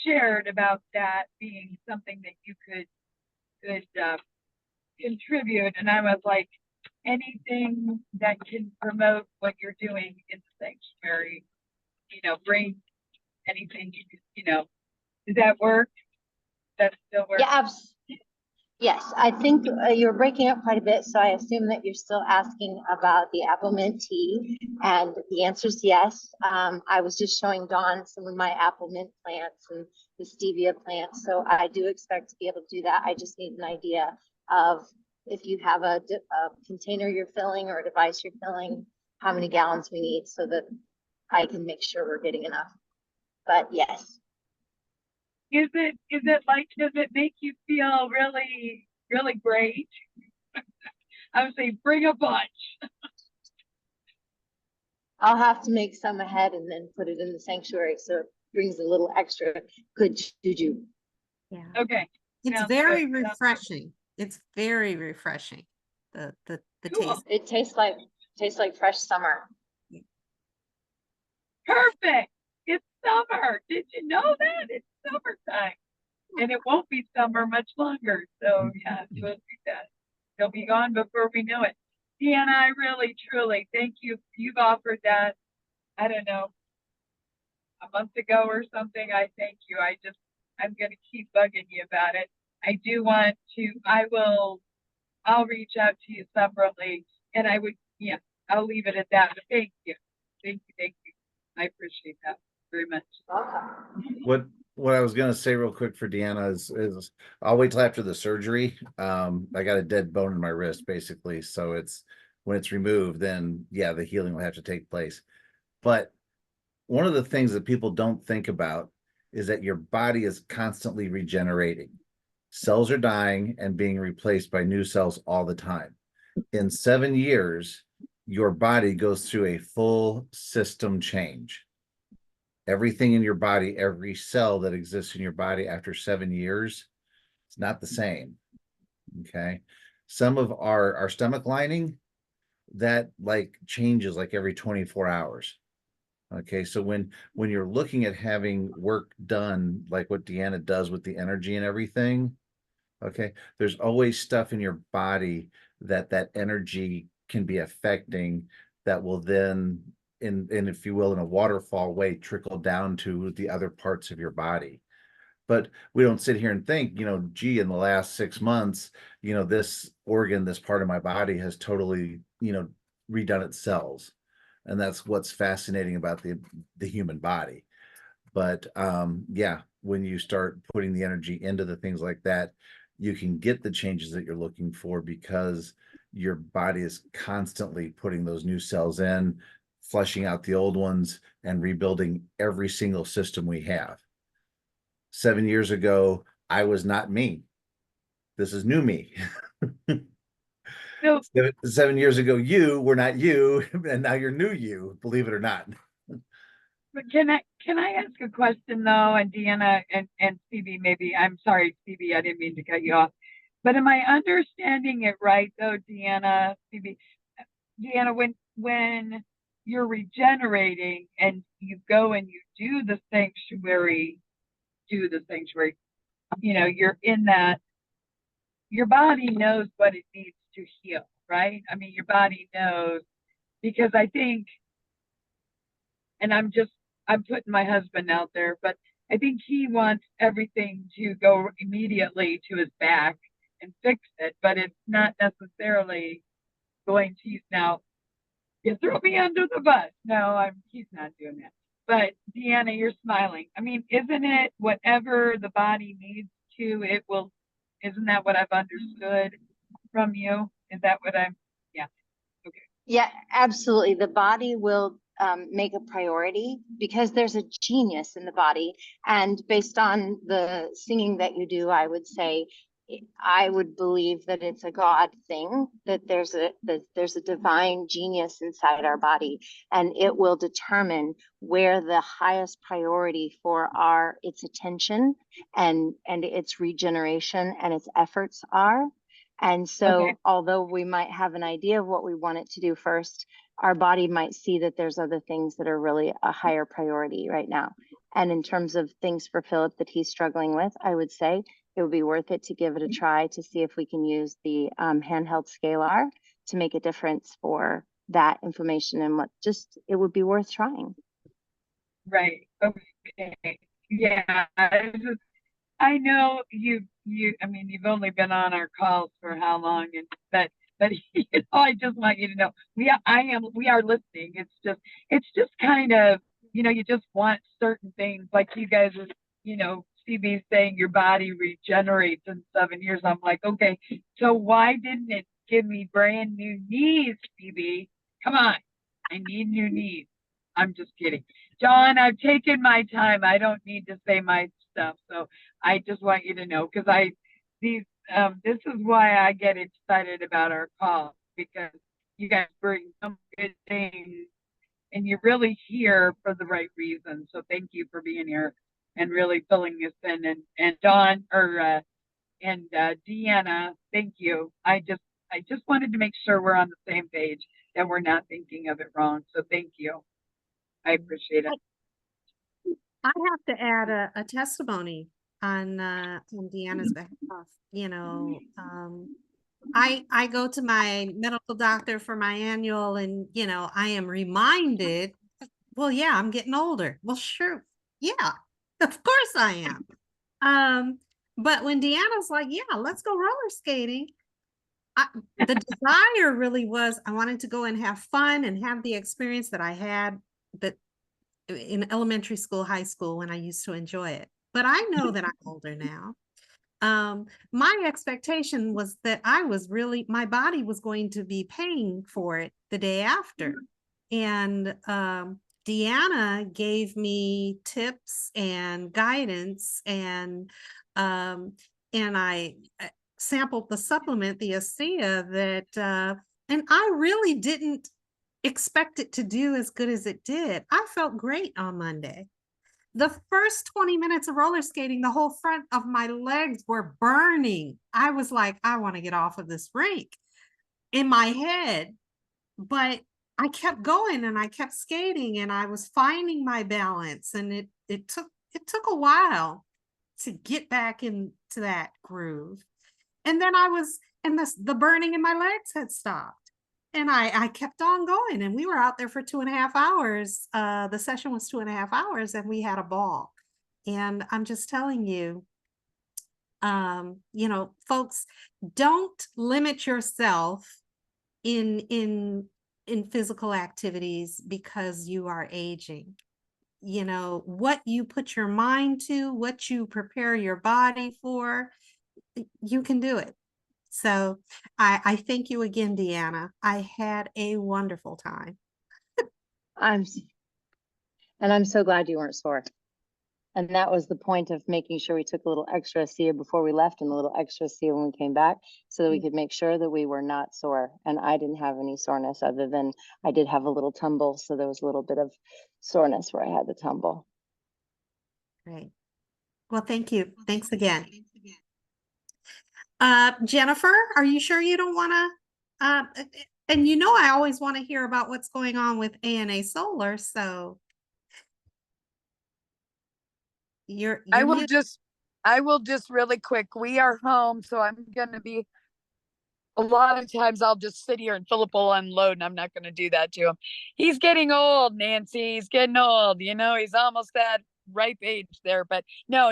shared about that being something that you could contribute, and I was like, anything that can promote what you're doing in the sanctuary, bring anything, does that work? That still works? Yeah, yes, I think you're breaking up quite a bit, so I assume that you're still asking about the apple mint tea, and the answer is yes. I was just showing Dawn some of my apple mint plants and the stevia plants, so I do expect to be able to do that. I just need an idea of if you have a container you're filling or a device you're filling, how many gallons we need, so that I can make sure we're getting enough. But yes. Is it like, does it make you feel really, really great? I would say bring a bunch. I'll have to make some ahead and then put it in the sanctuary, so it brings a little extra good juju. Yeah. Okay. It's Sounds very good. refreshing. It's very refreshing. The Cool. taste. It tastes like fresh summer. Perfect. It's summer. Did you know that? It's summertime. And it won't be summer much longer. So yeah, it will be that. They'll be gone before we know it. Deanna, I really, truly thank you. You've offered that, I don't know, a month ago or something. I thank you. I'm going to keep bugging you about it. I do want to, I'll reach out to you separately, and I'll leave it at that. But thank you. Thank you. I appreciate that very much. What I was gonna say real quick for Deanna is I'll wait till after the surgery. I got a dead bone in my wrist basically, so when it's removed, then yeah, the healing will have to take place. But one of the things that people don't think about is that your body is constantly regenerating. Cells are dying and being replaced by new cells all the time. In 7 years, your body goes through a full system change. Everything in your body, every cell that exists in your body after 7 years, it's not the same. Okay. Some of our stomach lining, that like changes like every 24 hours. Okay. So when you're looking at having work done, like what Deanna does with the energy and everything, okay, there's always stuff in your body that energy can be affecting that will then in if you will, in a waterfall way, trickle down to the other parts of your body. But we don't sit here and think, gee, in the last 6 months, this organ, this part of my body has totally, redone its cells. And that's what's fascinating about the human body. But yeah, when you start putting the energy into the things like that, you can get the changes that you're looking for because your body is constantly putting those new cells in, flushing out the old ones, and rebuilding every single system we have. 7 years ago, I was not me. This is new me. So 7 years ago, you were not you, and now you're new you, believe it or not. but can I ask a question though? And Deanna and Phoebe, maybe, I'm sorry, Phoebe, I didn't mean to cut you off. But am I understanding it right though, Deanna, Phoebe? Deanna, when you're regenerating and you go and you do the sanctuary, you're in that, your body knows what it needs to heal, right? I mean, your body knows, because I think, and I'm putting my husband out there, but I think he wants everything to go immediately to his back and fix it, but it's not necessarily going to. Now, you throw me under the bus. No, he's not doing that. But Deanna, you're smiling. I mean, isn't it whatever the body needs to, it will, isn't that what I've understood from you? Is that what yeah. Okay. Yeah, absolutely. The body will make a priority because there's a genius in the body. And based on the singing that you do, I would say, I would believe that it's a God thing, that there's a divine genius inside our body, and it will determine where the highest priority for its attention and its regeneration and its efforts are. And so, Okay. although we might have an idea of what we want it to do first, our body might see that there's other things that are really a higher priority right now. And in terms of things for Philip that he's struggling with, I would say it would be worth it to give it a try to see if we can use the handheld scalar to make a difference for that information, and it would be worth trying. Right. Okay. Yeah. I know I mean, you've only been on our calls for how long, but I just want you to know we are listening. It's just kind of, you just want certain things, like you guys are, Phoebe saying your body regenerates in 7 years. I'm like, okay, so why didn't it give me brand new knees, Phoebe? Come on, I need new knees. I'm just kidding. John, I've taken my time. I don't need to say my stuff. So I just want you to know, because this is why I get excited about our call, because you guys bring some good things and you're really here for the right reason. So thank you for being here and really filling this in. And Dawn and Deanna, thank you. I just wanted to make sure we're on the same page and we're not thinking of it wrong. So thank you. I appreciate it. I have to add a testimony on Deanna's behalf. I go to my medical doctor for my annual, and I am reminded, well, yeah, I'm getting older. Well, sure, yeah, of course I am. But when Deanna's like, yeah, let's go roller skating, the desire really was, I wanted to go and have fun and have the experience that I had that in elementary school, high school, when I used to enjoy it. But I know that I'm older now. My expectation was that my body was going to be paying for it the day after. And Deanna gave me tips and guidance, and I sampled the supplement, the ASEA, and I really didn't expect it to do as good as it did. I felt great on Monday. The first 20 minutes of roller skating, the whole front of my legs were burning. I was like, I want to get off of this rink in my head. But I kept going and I kept skating and I was finding my balance. And it took a while to get back into that groove. And then the burning in my legs had stopped. And I kept on going, and we were out there for 2.5 hours. The session was 2.5 hours, and we had a ball. And I'm just telling you, folks, don't limit yourself in physical activities because you are aging. What you put your mind to, what you prepare your body for, you can do it. So I thank you again, Deanna. I had a wonderful time. I'm so glad you weren't sore. And that was the point of making sure we took a little extra Sia before we left and a little extra Sia when we came back, so that we could make sure that we were not sore. And I didn't have any soreness other than I did have a little tumble. So there was a little bit of soreness where I had the tumble. Great. Well, thank you. Thanks again. Jennifer, are you sure you don't want to? And I always want to hear about what's going on with ANA Solar. So you're I will mute. just really quick. We are home, so I'm gonna be a lot of times I'll just sit here and Philip will unload, and I'm not gonna do that to him. He's getting old, Nancy. He's getting old, he's almost that ripe age there, but no.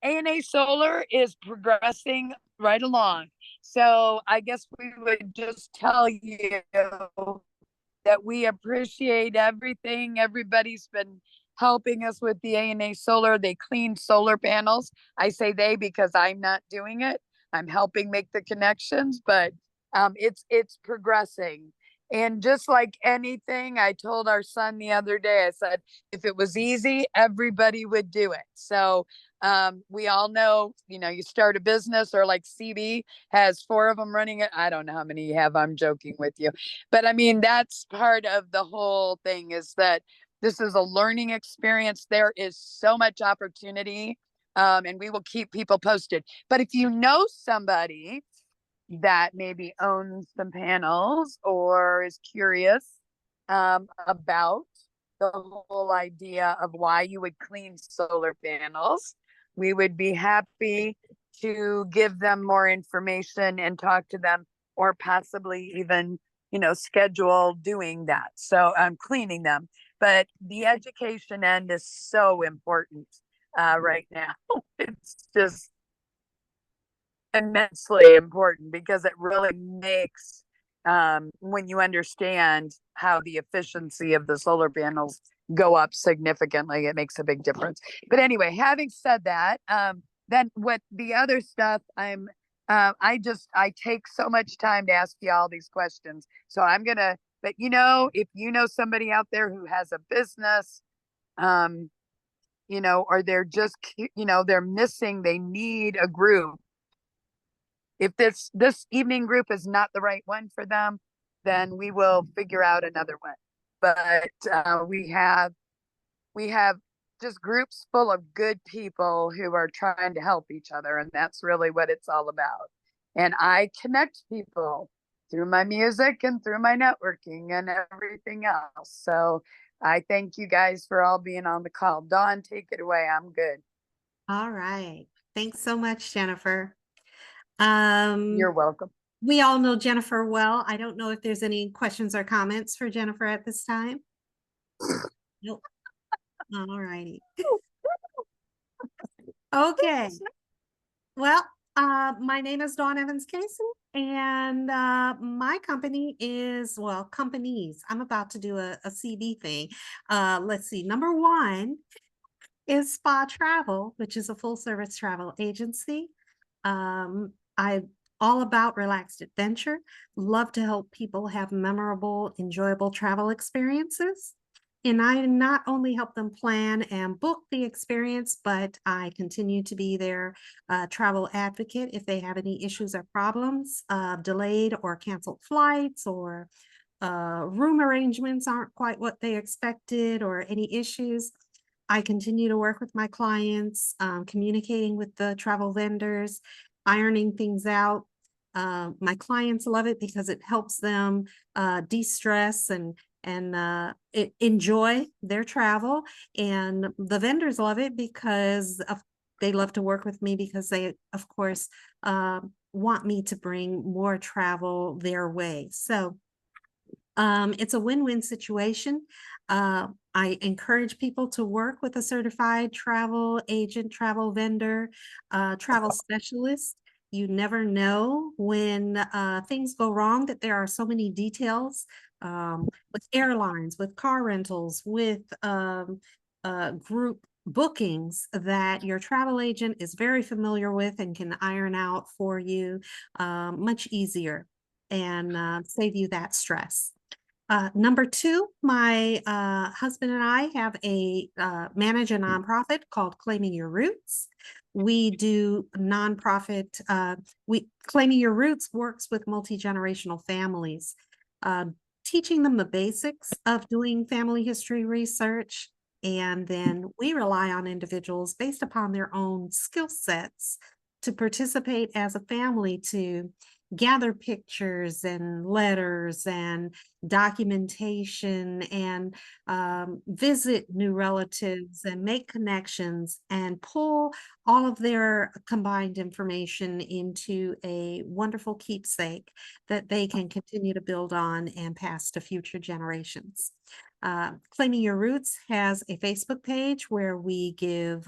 ANA Solar is progressing right along. So I guess we would just tell you that we appreciate everything. Everybody's been helping us with the ANA Solar. They clean solar panels. I say they because I'm not doing it. I'm helping make the connections, but it's progressing. And just like anything, I told our son the other day, I said, if it was easy, everybody would do it. So we all know, you start a business, or like CB has 4 of them running it. I don't know how many you have. I'm joking with you. But I mean, that's part of the whole thing, is that this is a learning experience. There is so much opportunity, and we will keep people posted. But if you know somebody that maybe owns some panels or is curious about the whole idea of why you would clean solar panels, we would be happy to give them more information and talk to them, or possibly even, schedule doing that. So I'm cleaning them. But the education end is so important right now. It's just immensely important, because it really makes, when you understand how the efficiency of the solar panels go up significantly, it makes a big difference. But anyway, having said that, then what the other stuff, I take so much time to ask you all these questions. So I'm gonna, but if you know somebody out there who has a business, or they're just, they're missing, they need a group. If this evening group is not the right one for them, then we will figure out another one. But we have just groups full of good people who are trying to help each other, and that's really what it's all about. And I connect people through my music and through my networking and everything else. So I thank you guys for all being on the call. Dawn, take it away. I'm good. All right. Thanks so much, Jennifer. You're welcome. We all know Jennifer well. I don't know if there's any questions or comments for Jennifer at this time. Nope. All righty. Okay. Well, my name is Dawn Evans Casey, and my company is, well, companies. I'm about to do a CB thing. Let's see. Number 1 is Spa Travel, which is a full service travel agency. I'm all about relaxed adventure. Love to help people have memorable, enjoyable travel experiences. And I not only help them plan and book the experience, but I continue to be their travel advocate if they have any issues or problems, delayed or canceled flights, or room arrangements aren't quite what they expected, or any issues. I continue to work with my clients, communicating with the travel vendors, ironing things out. My clients love it because it helps them de-stress and enjoy their travel. And the vendors love it because they love to work with me, because they, of course, want me to bring more travel their way. So it's a win-win situation. I encourage people to work with a certified travel agent, travel vendor, travel specialist. You never know when things go wrong, that there are so many details with airlines, with car rentals, with group bookings that your travel agent is very familiar with and can iron out for you much easier and save you that stress. Number two, my husband and I have manage a nonprofit called Claiming Your Roots. We do nonprofit, Claiming Your Roots works with multi-generational families, teaching them the basics of doing family history research. And then we rely on individuals based upon their own skill sets to participate as a family to gather pictures and letters and documentation and visit new relatives and make connections and pull all of their combined information into a wonderful keepsake that they can continue to build on and pass to future generations. Claiming Your Roots has a Facebook page where we give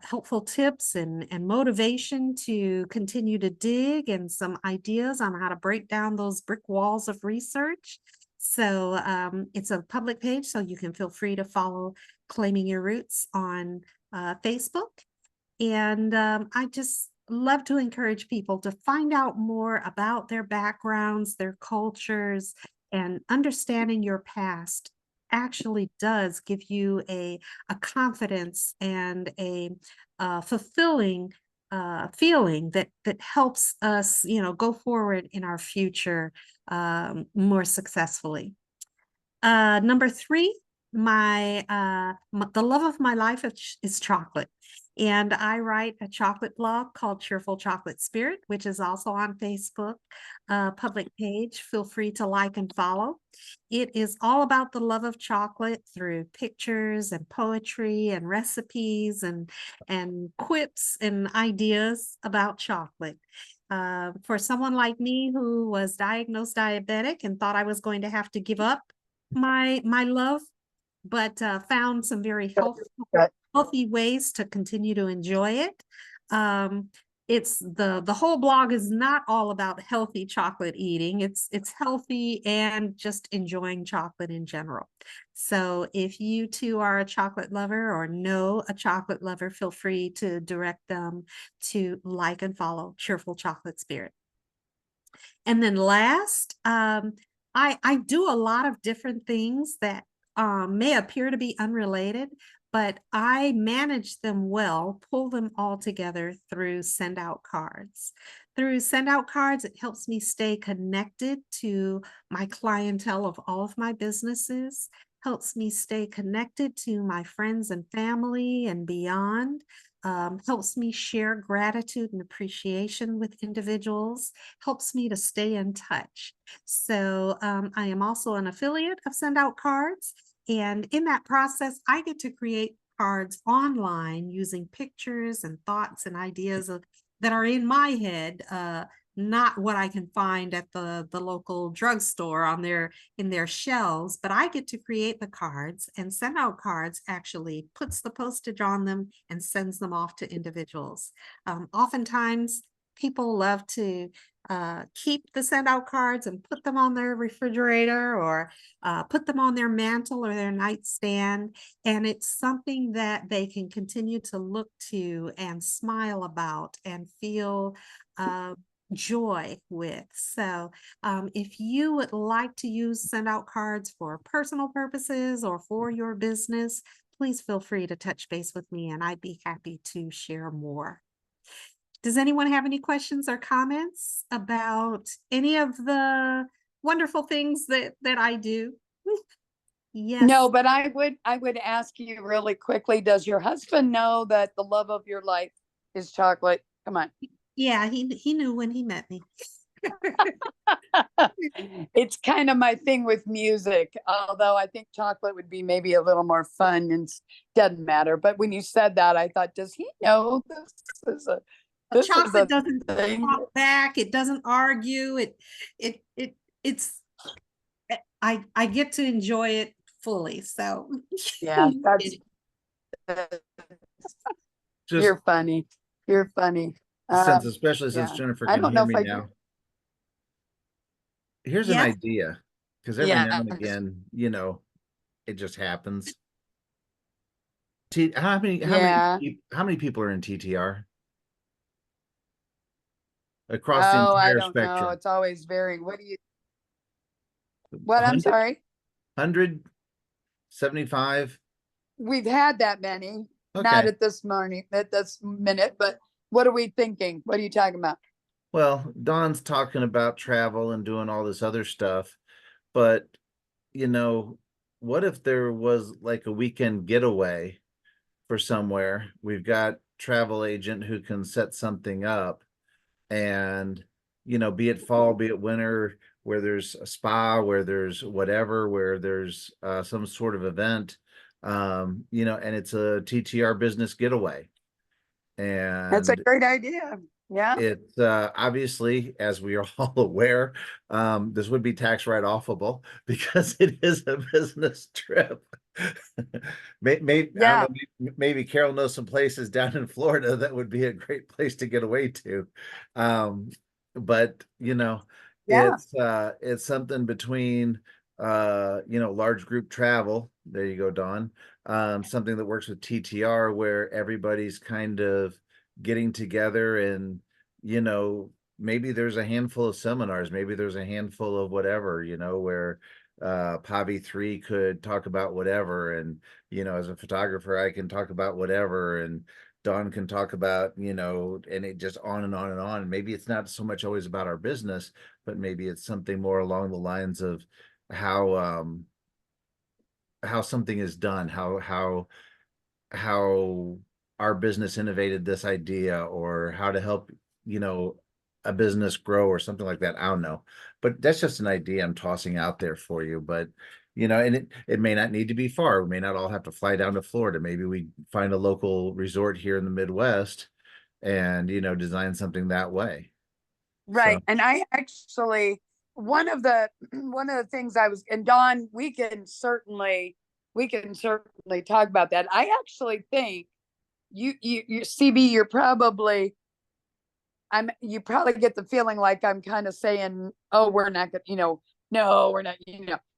helpful tips and motivation to continue to dig, and some ideas on how to break down those brick walls of research. So it's a public page, so you can feel free to follow Claiming Your Roots on Facebook. And I just love to encourage people to find out more about their backgrounds, their cultures, and understanding your past actually does give you a confidence and a fulfilling feeling that helps us, go forward in our future more successfully. Number three, the love of my life is chocolate. And I write a chocolate blog called Cheerful Chocolate Spirit, which is also on Facebook, public page. Feel free to like and follow. It is all about the love of chocolate through pictures and poetry and recipes and quips and ideas about chocolate. For someone like me who was diagnosed diabetic and thought I was going to have to give up my love, but found some very healthy ways to continue to enjoy it. It's the whole blog is not all about healthy chocolate eating. It's healthy and just enjoying chocolate in general. So if you too are a chocolate lover or know a chocolate lover, feel free to direct them to like and follow Cheerful Chocolate Spirit. And then last, I do a lot of different things that may appear to be unrelated, but I manage them well, pull them all together through send out cards. Through send out cards, it helps me stay connected to my clientele of all of my businesses, helps me stay connected to my friends and family and beyond. Helps me share gratitude and appreciation with individuals, helps me to stay in touch. So I am also an affiliate of Send Out Cards. And in that process, I get to create cards online using pictures and thoughts and ideas that are in my head, not what I can find at the local drugstore in their shelves, but I get to create the cards, and Send Out Cards actually puts the postage on them and sends them off to individuals. Oftentimes people love to keep the Send Out Cards and put them on their refrigerator or put them on their mantle or their nightstand. And it's something that they can continue to look to and smile about and feel joy with. So if you would like to use Send Out Cards for personal purposes or for your business, please feel free to touch base with me and I'd be happy to share more. Does anyone have any questions or comments about any of the wonderful things that I do? Yes. No, but I would ask you really quickly, does your husband know that the love of your life is chocolate? Come on. Yeah, he knew when he met me. It's kind of my thing with music, although I think chocolate would be maybe a little more fun and doesn't matter. But when you said that, I thought, does he know this is This is Chocolate the doesn't thing. talk back. It doesn't argue. It's I get to enjoy it fully. So Yeah, that's Just you're funny. You're funny. especially since Yeah. Jennifer I can don't hear know if me I now. do. Here's an yes, idea, because every Yeah. now and again, it just happens. Yeah. How many people are in TTR across the Oh, I entire don't know. spectrum? It's always very, what, I'm sorry? 175? We've had that many, not Okay. at this morning, at this minute, but what are we thinking? What are you talking about? Well, Don's talking about travel and doing all this other stuff, but you know, what if there was like a weekend getaway for somewhere? We've got travel agent who can set something up, and be it fall, be it winter, where there's a spa, where there's whatever, where there's some sort of event, and it's a TTR business getaway. That's a And great idea. Yeah. it's obviously, as we are all aware, this would be tax write-offable because it is a business trip. Maybe I Yeah. don't know. Maybe Carol knows some places down in Florida that would be a great place to get away to. But Yeah. it's something between large group travel. There you go, Dawn. Something that works with TTR where everybody's kind of getting together, and maybe there's a handful of seminars, maybe there's a handful of whatever, where Pavi 3 could talk about whatever, and as a photographer I can talk about whatever, and Dawn can talk about, and it just on and on and on. Maybe it's not so much always about our business, but maybe it's something more along the lines of how something is done, how our business innovated this idea, or how to help a business grow or something like that. I don't know, but that's just an idea I'm tossing out there for you. But and it may not need to be far. We may not all have to fly down to Florida. Maybe we find a local resort here in the Midwest and design something that way. So Right. And I actually, one of the things I was, and Dawn, we can certainly talk about that. I actually think you CB, you probably get the feeling like I'm kind of saying, oh, we're not gonna, no, we're not,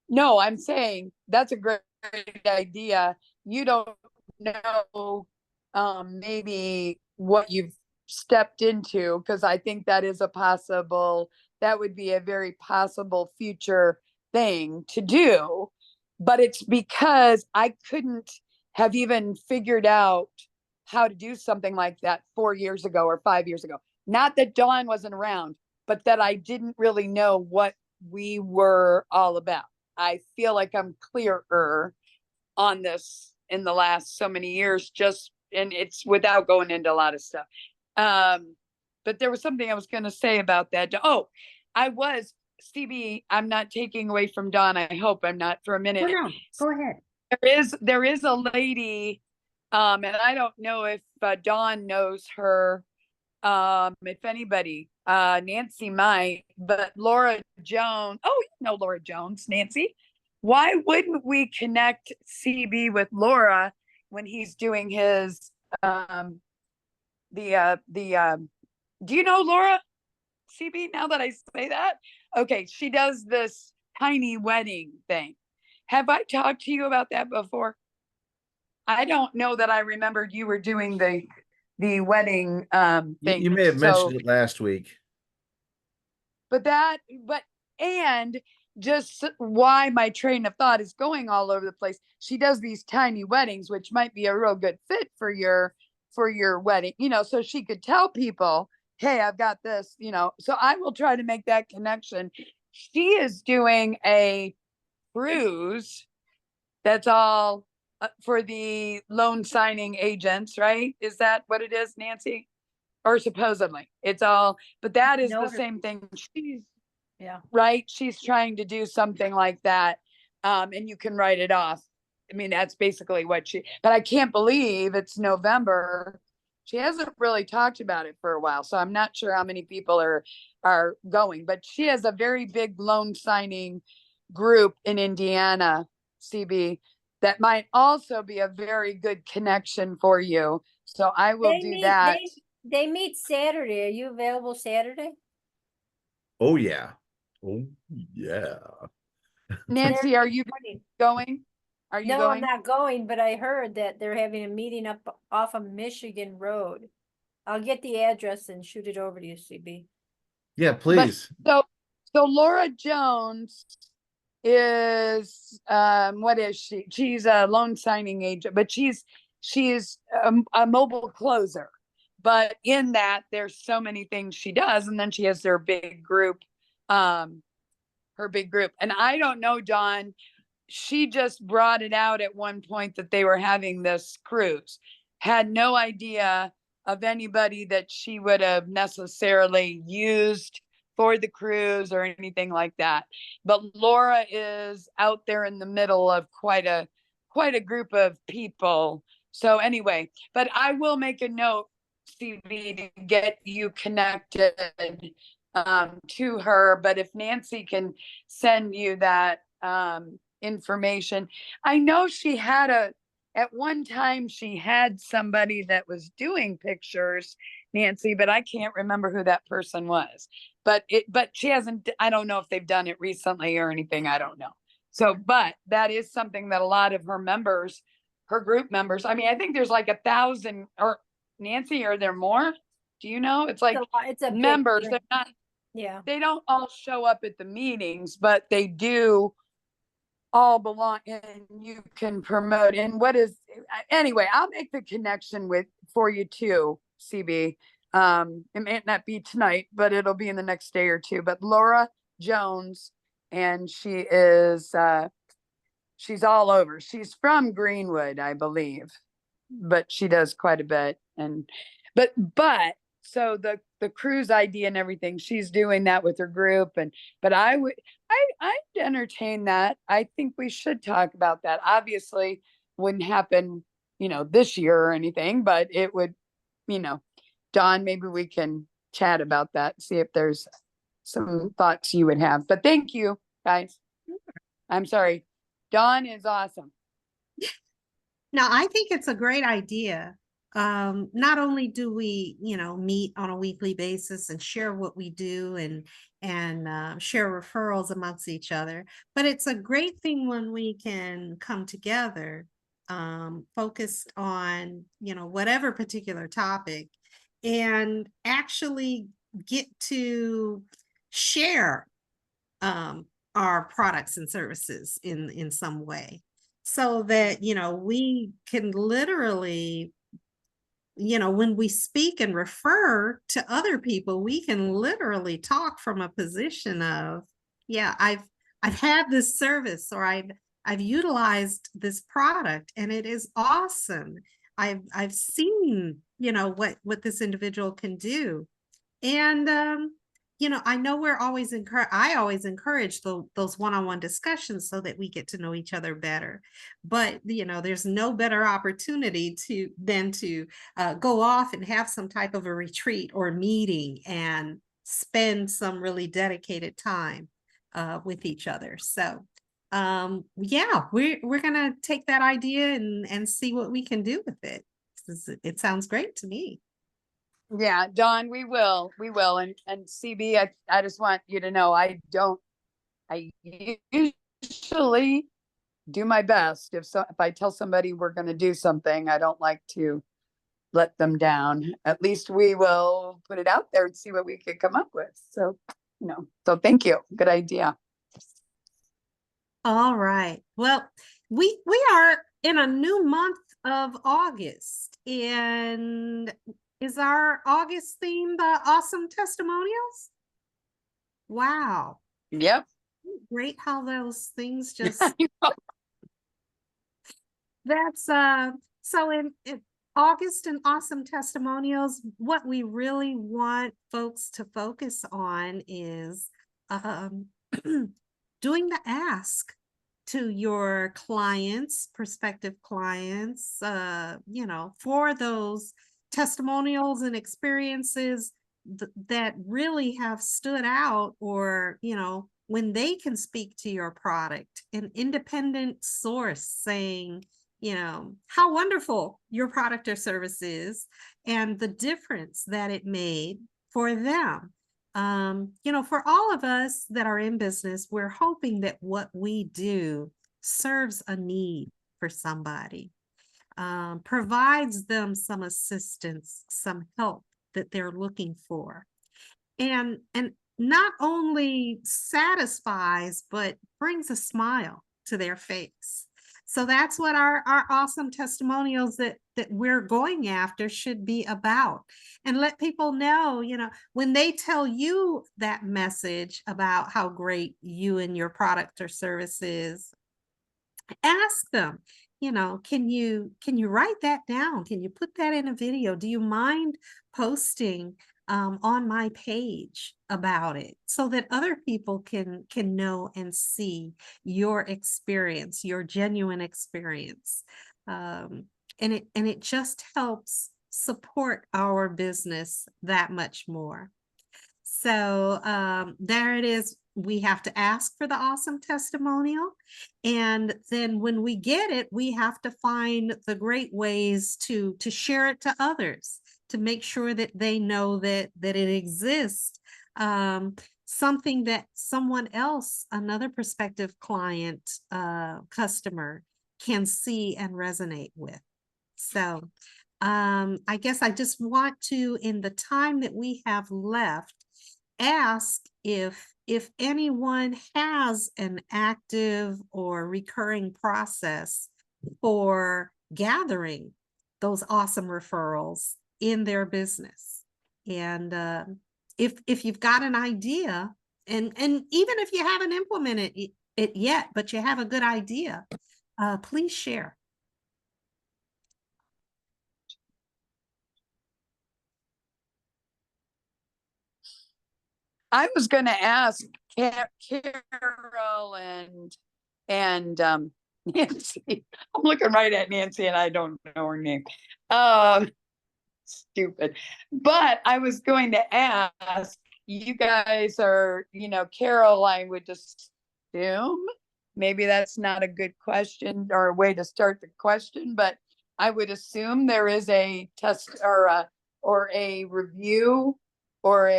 no, I'm saying that's a great idea. You don't know, maybe what you've stepped into, because I think that would be a very possible future thing to do. But it's because I couldn't have even figured out how to do something like that 4 years ago or 5 years ago. Not that Dawn wasn't around, but that I didn't really know what we were all about. I feel like I'm clearer on this in the last so many years, and it's without going into a lot of stuff. But there was something I was going to say about that. Oh, CB, I'm not taking away from Dawn. I hope I'm not for a minute. no, go ahead. There is a lady, and I don't know if Dawn knows her. If anybody, Nancy might, but Laura Jones. Oh, Laura Jones, Nancy. Why wouldn't we connect CB with Laura when he's doing his do you know Laura, CB, now that I say that? Okay, she does this tiny wedding thing. Have I talked to you about that before? I don't know that I remembered you were doing the wedding thing. you may have mentioned it last week. And just why my train of thought is going all over the place. She does these tiny weddings, which might be a real good fit for your wedding, so she could tell people, hey, I've got this, so I will try to make that connection. She is doing a cruise that's all for the loan signing agents, right? Is that what it is, Nancy? Or supposedly it's all, but that is the same thing. Right. She's trying to do something like that. And you can write it off. I mean, that's basically but I can't believe it's November. She hasn't really talked about it for a while, so I'm not sure how many people are going, but she has a very big loan signing group in Indiana, CB, that might also be a very good connection for you. So I will They do meet, that. they meet Saturday. Are you available Saturday? Oh yeah. Oh yeah. Nancy, are you going? Are you No, I'm going? not going, but I heard that they're having a meeting up off of Michigan Road. I'll get the address and shoot it over to you, CB. Yeah, But please. so Laura Jones is what is she? She's a loan signing agent, but she's a mobile closer. But in that, there's so many things she does, and then she has her big group. And I don't know, Dawn, she just brought it out at one point that they were having this cruise. Had no idea of anybody that she would have necessarily used for the cruise or anything like that. But Laura is out there in the middle of quite a group of people. So anyway, but I will make a note, CB, to get you connected to her. But if Nancy can send you that information. I know she had at one time she had somebody that was doing pictures, Nancy, but I can't remember who that person was. But she hasn't, I don't know if they've done it recently or anything. I don't know. So, but that is something that a lot of her members, her group members, I mean, I think there's like 1,000, or Nancy, are there more? Do you know? It's like It's a big members, thing. they're not, Yeah. they don't all show up at the meetings, but they do all belong, and you can promote. And what is, anyway, I'll make the connection for you too, CB. It may not be tonight, but it'll be in the next day or two. But Laura Jones, and she's all over. She's from Greenwood, I believe, but she does quite a bit. And but so the cruise idea and everything, she's doing that with her group. And but I'd entertain that. I think we should talk about that. Obviously wouldn't happen, this year or anything, but it would, Dawn, maybe we can chat about that, see if there's some thoughts you would have. But thank you, guys. I'm sorry. Dawn is awesome. Now, I think it's a great idea. Not only do we, meet on a weekly basis and share what we do and share referrals amongst each other, but it's a great thing when we can come together, focused on, whatever particular topic, and actually get to share our products and services in some way, so that we can literally, when we speak and refer to other people, we can literally talk from a position of, yeah, I've had this service, or I've utilized this product and it is awesome. I've seen, what this individual can do. And I know I always encourage those one-on-one discussions so that we get to know each other better. But there's no better opportunity than to go off and have some type of a retreat or meeting and spend some really dedicated time with each other. So yeah, we're gonna take that idea and see what we can do with it. It sounds great to me. Yeah, Dawn, we will. And CB, I just want you to know, I usually do my best. If I tell somebody we're going to do something, I don't like to let them down. At least we will put it out there and see what we can come up with. So, so thank you. Good idea. All right. Well, we are in a new month of August, and is our August theme the awesome testimonials? Wow. Yep. Great how those things just that's so in August and awesome testimonials, what we really want folks to focus on is doing the ask to your clients, prospective clients, for those testimonials and experiences that really have stood out, or, you know, when they can speak to your product, an independent source saying, you know, how wonderful your product or service is and the difference that it made for them. You know, for all of us that are in business, we're hoping that what we do serves a need for somebody, provides them some assistance, some help that they're looking for, and not only satisfies but brings a smile to their face. So that's what our awesome testimonials that we're going after should be about. And let people know, you know, when they tell you that message about how great you and your product or service is, ask them, you know, can you write that down? Can you put that in a video? Do you mind posting on my page about it, so that other people can know and see your experience, your genuine experience? And it just helps support our business that much more. So there it is. We have to ask for the awesome testimonial. And then when we get it, we have to find the great ways to share it to others, to make sure that they know that it exists. Something that someone else, another prospective client, customer, can see and resonate with. So I guess I just want to, in the time that we have left, ask if anyone has an active or recurring process for gathering those awesome referrals in their business. And if you've got an idea, and even if you haven't implemented it yet, but you have a good idea, please share. I was going to ask Carol and Nancy. I'm looking right at Nancy and I don't know her name. Stupid. But I was going to ask, you guys are, you know, Carol, I would just assume, maybe that's not a good question or a way to start the question, but I would assume there is a test or a review or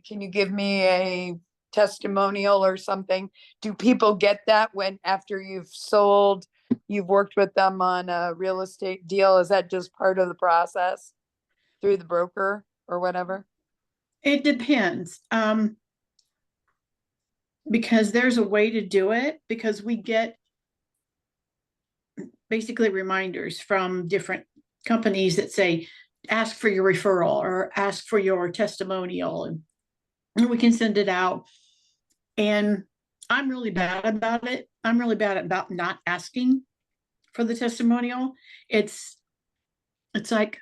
can you give me a testimonial or something? Do people get that when after you've worked with them on a real estate deal? Is that just part of the process through the broker or whatever? It depends. Because there's a way to do it, because we get basically reminders from different companies that say, ask for your referral or ask for your testimonial, and we can send it out. And I'm really bad about it. I'm really bad about not asking for the testimonial. It's like,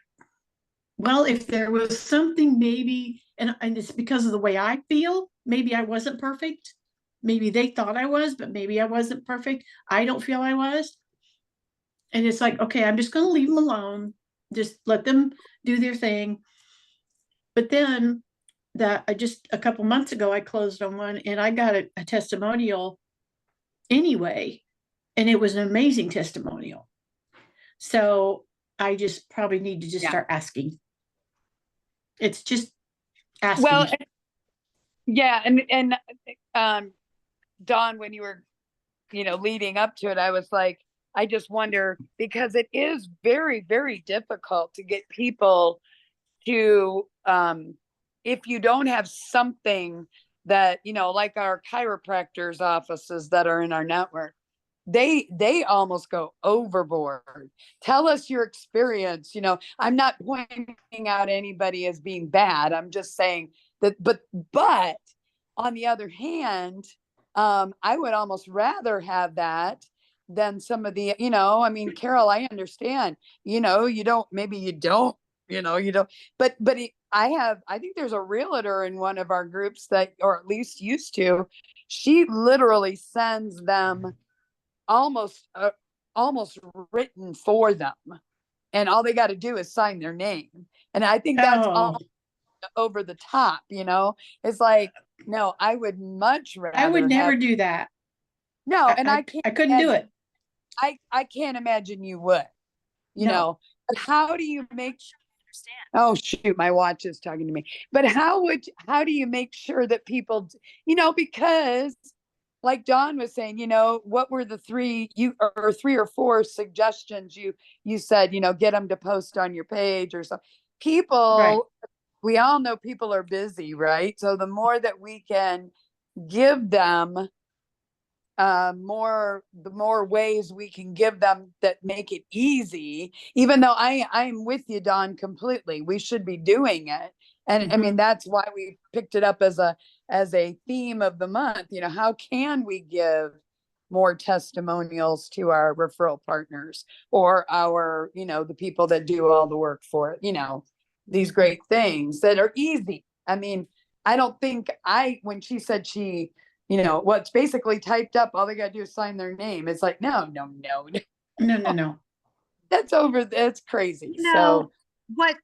well, if there was something maybe, and it's because of the way I feel, maybe I wasn't perfect. Maybe they thought I was, but maybe I wasn't perfect. I don't feel I was. And it's like, okay, I'm just going to leave them alone. Just let them do their thing. But then just a couple months ago, I closed on one and I got a testimonial anyway. And it was an amazing testimonial. So I just probably need to just start asking. It's just asking. Well, yeah. And Dawn, when you were, you know, leading up to it, I was like, I just wonder, because it is very, very difficult to get people to, if you don't have something that, you know, like our chiropractors offices that are in our network, they almost go overboard. Tell us your experience. You know, I'm not pointing out anybody as being bad. I'm just saying that, but on the other hand, I would almost rather have that than some of the, you know, I mean, Carol, I understand, you know, you don't, but I think there's a realtor in one of our groups that, or at least used to, she literally sends them almost written for them. And all they got to do is sign their name. And I think that's Oh, all over the top, you know? It's like, no, I would much I would rather never have, do that. no, and I can't I couldn't do imagine, it. I can't imagine you would, you No. know, but how do you make, oh shoot, my watch is talking to me. But how do you make sure that people, you know, because like Dawn was saying, you know, what were the three or four suggestions you said, you know, get them to post on your page or something. Right. People, we all know people are busy, right? So the more that we can give them the more ways we can give them that make it easy, even though I'm with you, Don, completely, we should be doing it. And I mean, that's why we picked it up as a theme of the month. You know, how can we give more testimonials to our referral partners or our, you know, the people that do all the work for it, you know, these great things that are easy. I mean, I don't think when she said she, you know, what's basically typed up, all they gotta do is sign their name. It's like, no, no, no, No. that's crazy. You know, So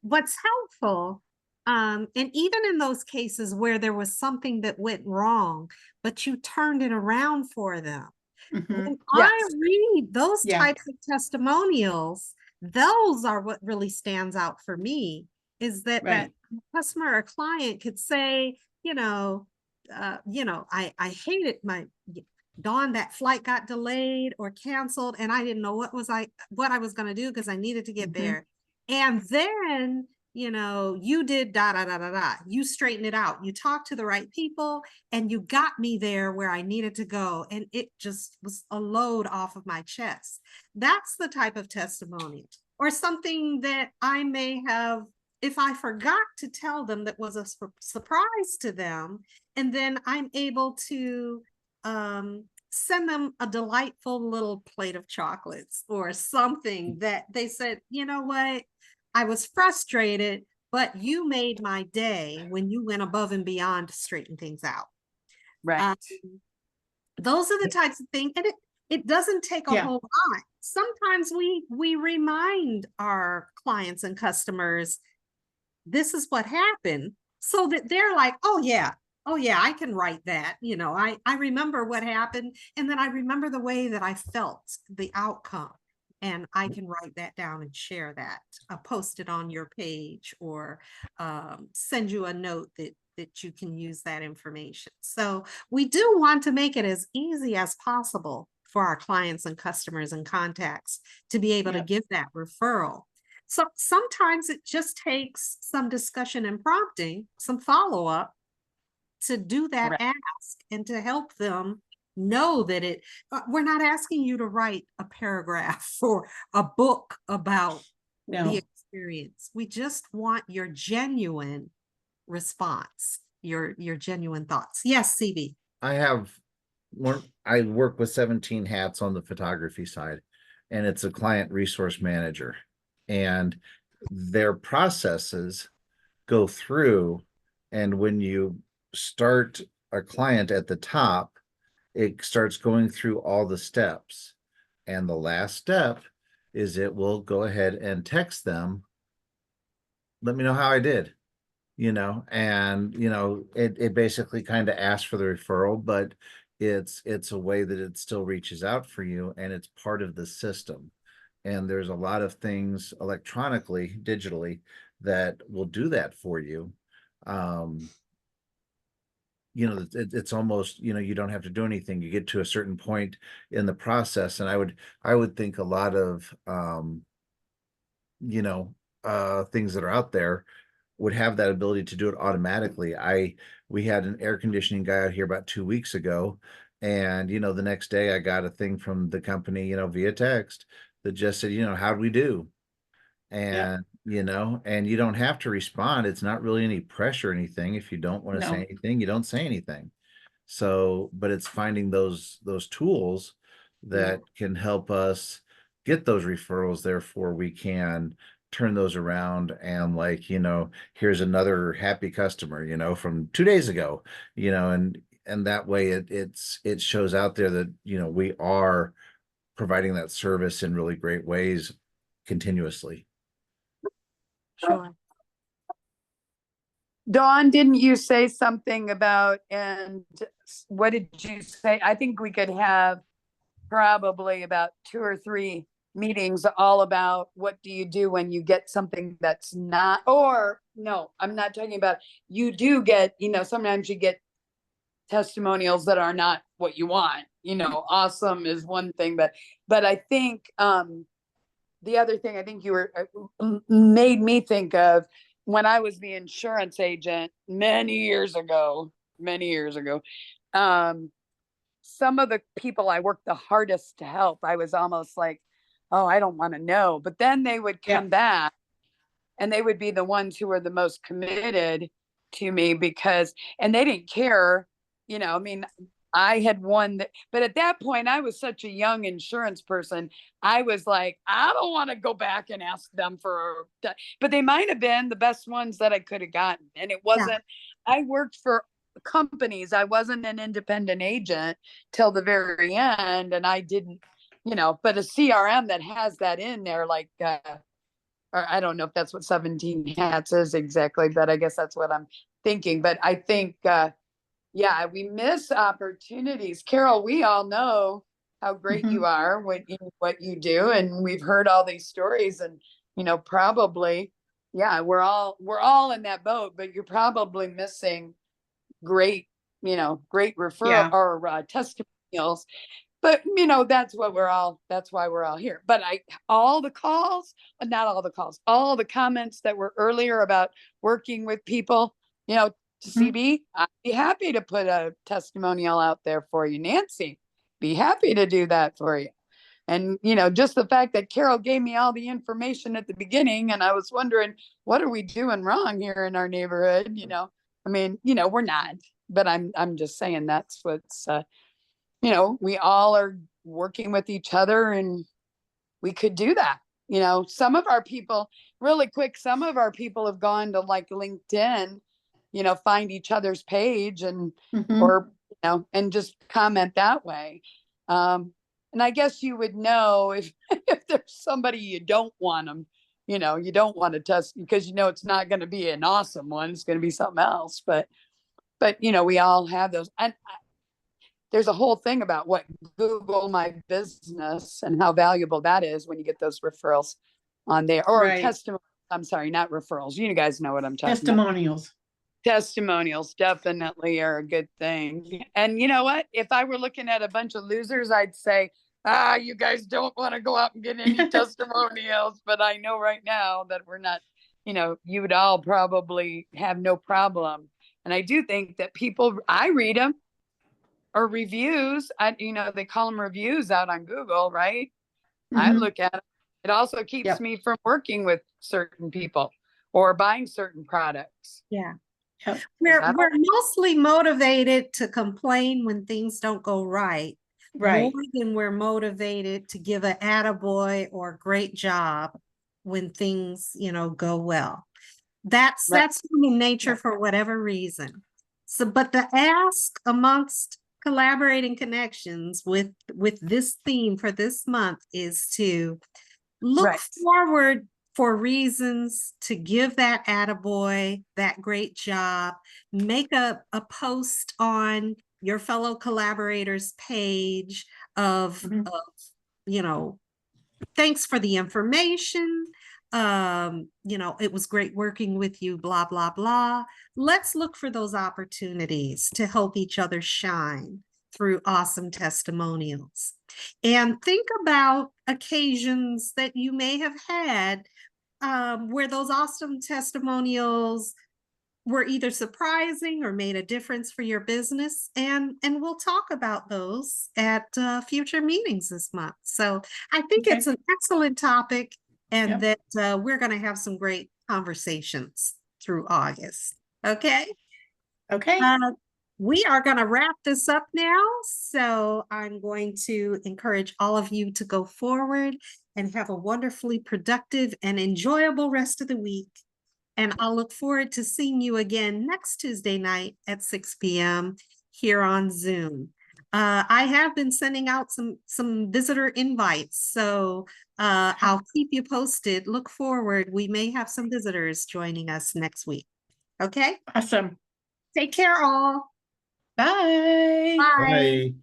what's helpful, and even in those cases where there was something that went wrong, but you turned it around for them. Mhm. When yes, I read those Yeah. types of testimonials, those are what really stands out for me, is that Right. customer or client could say, I hated my Dawn, that flight got delayed or canceled, and I didn't know what I was going to do because I needed to get Mhm. there. And then, you did da da da da da. You straightened it out. You talked to the right people, and you got me there where I needed to go. And it just was a load off of my chest. That's the type of testimony, or something that I may have, if I forgot to tell them, that was a surprise to them. And then I'm able to send them a delightful little plate of chocolates or something that they said, you know what, I was frustrated, but you made my day when you went above and beyond to straighten things out. right. Those are the types of things, and it doesn't take a Yeah. whole lot. Sometimes we remind our clients and customers, this is what happened, so that they're like, oh yeah, I can write that. I remember what happened, and then I remember the way that I felt, the outcome, and I can write that down and share that, post it on your page, or send you a note that you can use that information. So we do want to make it as easy as possible for our clients and customers and contacts to be able to Yep. give that referral. So sometimes it just takes some discussion and prompting, some follow-up, to do that Right. ask and to help them know that we're not asking you to write a paragraph or a book about the No. experience. We just want your genuine response, your genuine thoughts. Yes, CB. I work with 17 hats on the photography side, and it's a client resource manager. And their processes go through, and when you start a client at the top, it starts going through all the steps. And the last step is it will go ahead and text them, let me know how I did. And it basically kind of asks for the referral, but it's a way that it still reaches out for you, and it's part of the system. And there's a lot of things electronically, digitally, that will do that for you. It's almost, you don't have to do anything. You get to a certain point in the process, and I would think a lot of things that are out there would have that ability to do it automatically. We had an air conditioning guy out here about 2 weeks ago, and the next day I got a thing from the company, via text, that just said, how'd we do? And and you don't have to respond. It's not really any pressure or anything. If you don't want to say No. anything, you don't say anything. So, but it's finding those tools that can help us get those referrals. Therefore, we can turn those around and, like, here's another happy customer, from 2 days ago, and that way it shows out there that, we are providing that service in really great ways continuously. Sure. Dawn, didn't you say something about, and what did you say? I think we could have probably about 2 or 3 meetings all about what do you do when you get something that's not, or no, I'm not talking about, you do get, sometimes you get testimonials that are not what you want. Awesome is one thing, but I think the other thing I think you were made me think of when I was the insurance agent many years ago, some of the people I worked the hardest to help, I was almost like, oh, I don't want to know. But then they would come back and they would be the ones who were the most committed to me and they didn't care, I mean, I had one but at that point I was such a young insurance person. I was like, I don't want to go back and ask them but they might have been the best ones that I could have gotten. And it wasn't, I worked for companies. I wasn't an independent agent till the very end. And I didn't, but a CRM that has that in there, like, or I don't know if that's what 17 hats is exactly, but I guess that's what I'm thinking. But I think, we miss opportunities. Carol, we all know how great you are, what you do. And we've heard all these stories and, probably, we're all in that boat, but you're probably missing great, great referral or testimonials. But that's why we're all here. But all the calls, not all the calls, all the comments that were earlier about working with people, CB, I'd be happy to put a testimonial out there for you. Nancy, be happy to do that for you. And, just the fact that Carol gave me all the information at the beginning and I was wondering, what are we doing wrong here in our neighborhood? I mean, we're not, but I'm just saying that's what's, we all are working with each other and we could do that. Some of our people, really quick, some of our people have gone to like LinkedIn, find each other's page and, or, and just comment that way. And I guess you would know if there's somebody you don't want them, you don't want to test because, it's not going to be an awesome one. It's going to be something else. But, we all have those. And there's a whole thing about what Google My Business and how valuable that is when you get those referrals on there or testimonials. I'm sorry, not referrals. You guys know what I'm talking Testimonials. about. Testimonials definitely are a good thing. And you know what? If I were looking at a bunch of losers, I'd say, you guys don't want to go out and get any testimonials. But I know right now that we're not, you would all probably have no problem. And I do think that people, I read them or reviews, they call them reviews out on Google, right? I look at it. It also keeps me from working with certain people or buying certain products. Yeah. We're mostly motivated to complain when things don't go right. More than we're motivated to give an attaboy or great job when things, go well. That's human nature for whatever reason. So, but the ask amongst collaborating connections with this theme for this month is to look forward for reasons to give that attaboy, that great job, make a post on your fellow collaborators page of thanks for the information. It was great working with you, blah, blah, blah. Let's look for those opportunities to help each other shine through awesome testimonials. And think about occasions that you may have had where those awesome testimonials were either surprising or made a difference for your business. And we'll talk about those at future meetings this month. So I think it's an excellent topic and that we're going to have some great conversations through August. Okay. We are going to wrap this up now. So I'm going to encourage all of you to go forward and have a wonderfully productive and enjoyable rest of the week. And I'll look forward to seeing you again next Tuesday night at 6 p.m. here on Zoom. I have been sending out some visitor invites, so I'll keep you posted. Look forward. We may have some visitors joining us next week. Okay, Awesome. take care all. Bye. Bye. Bye.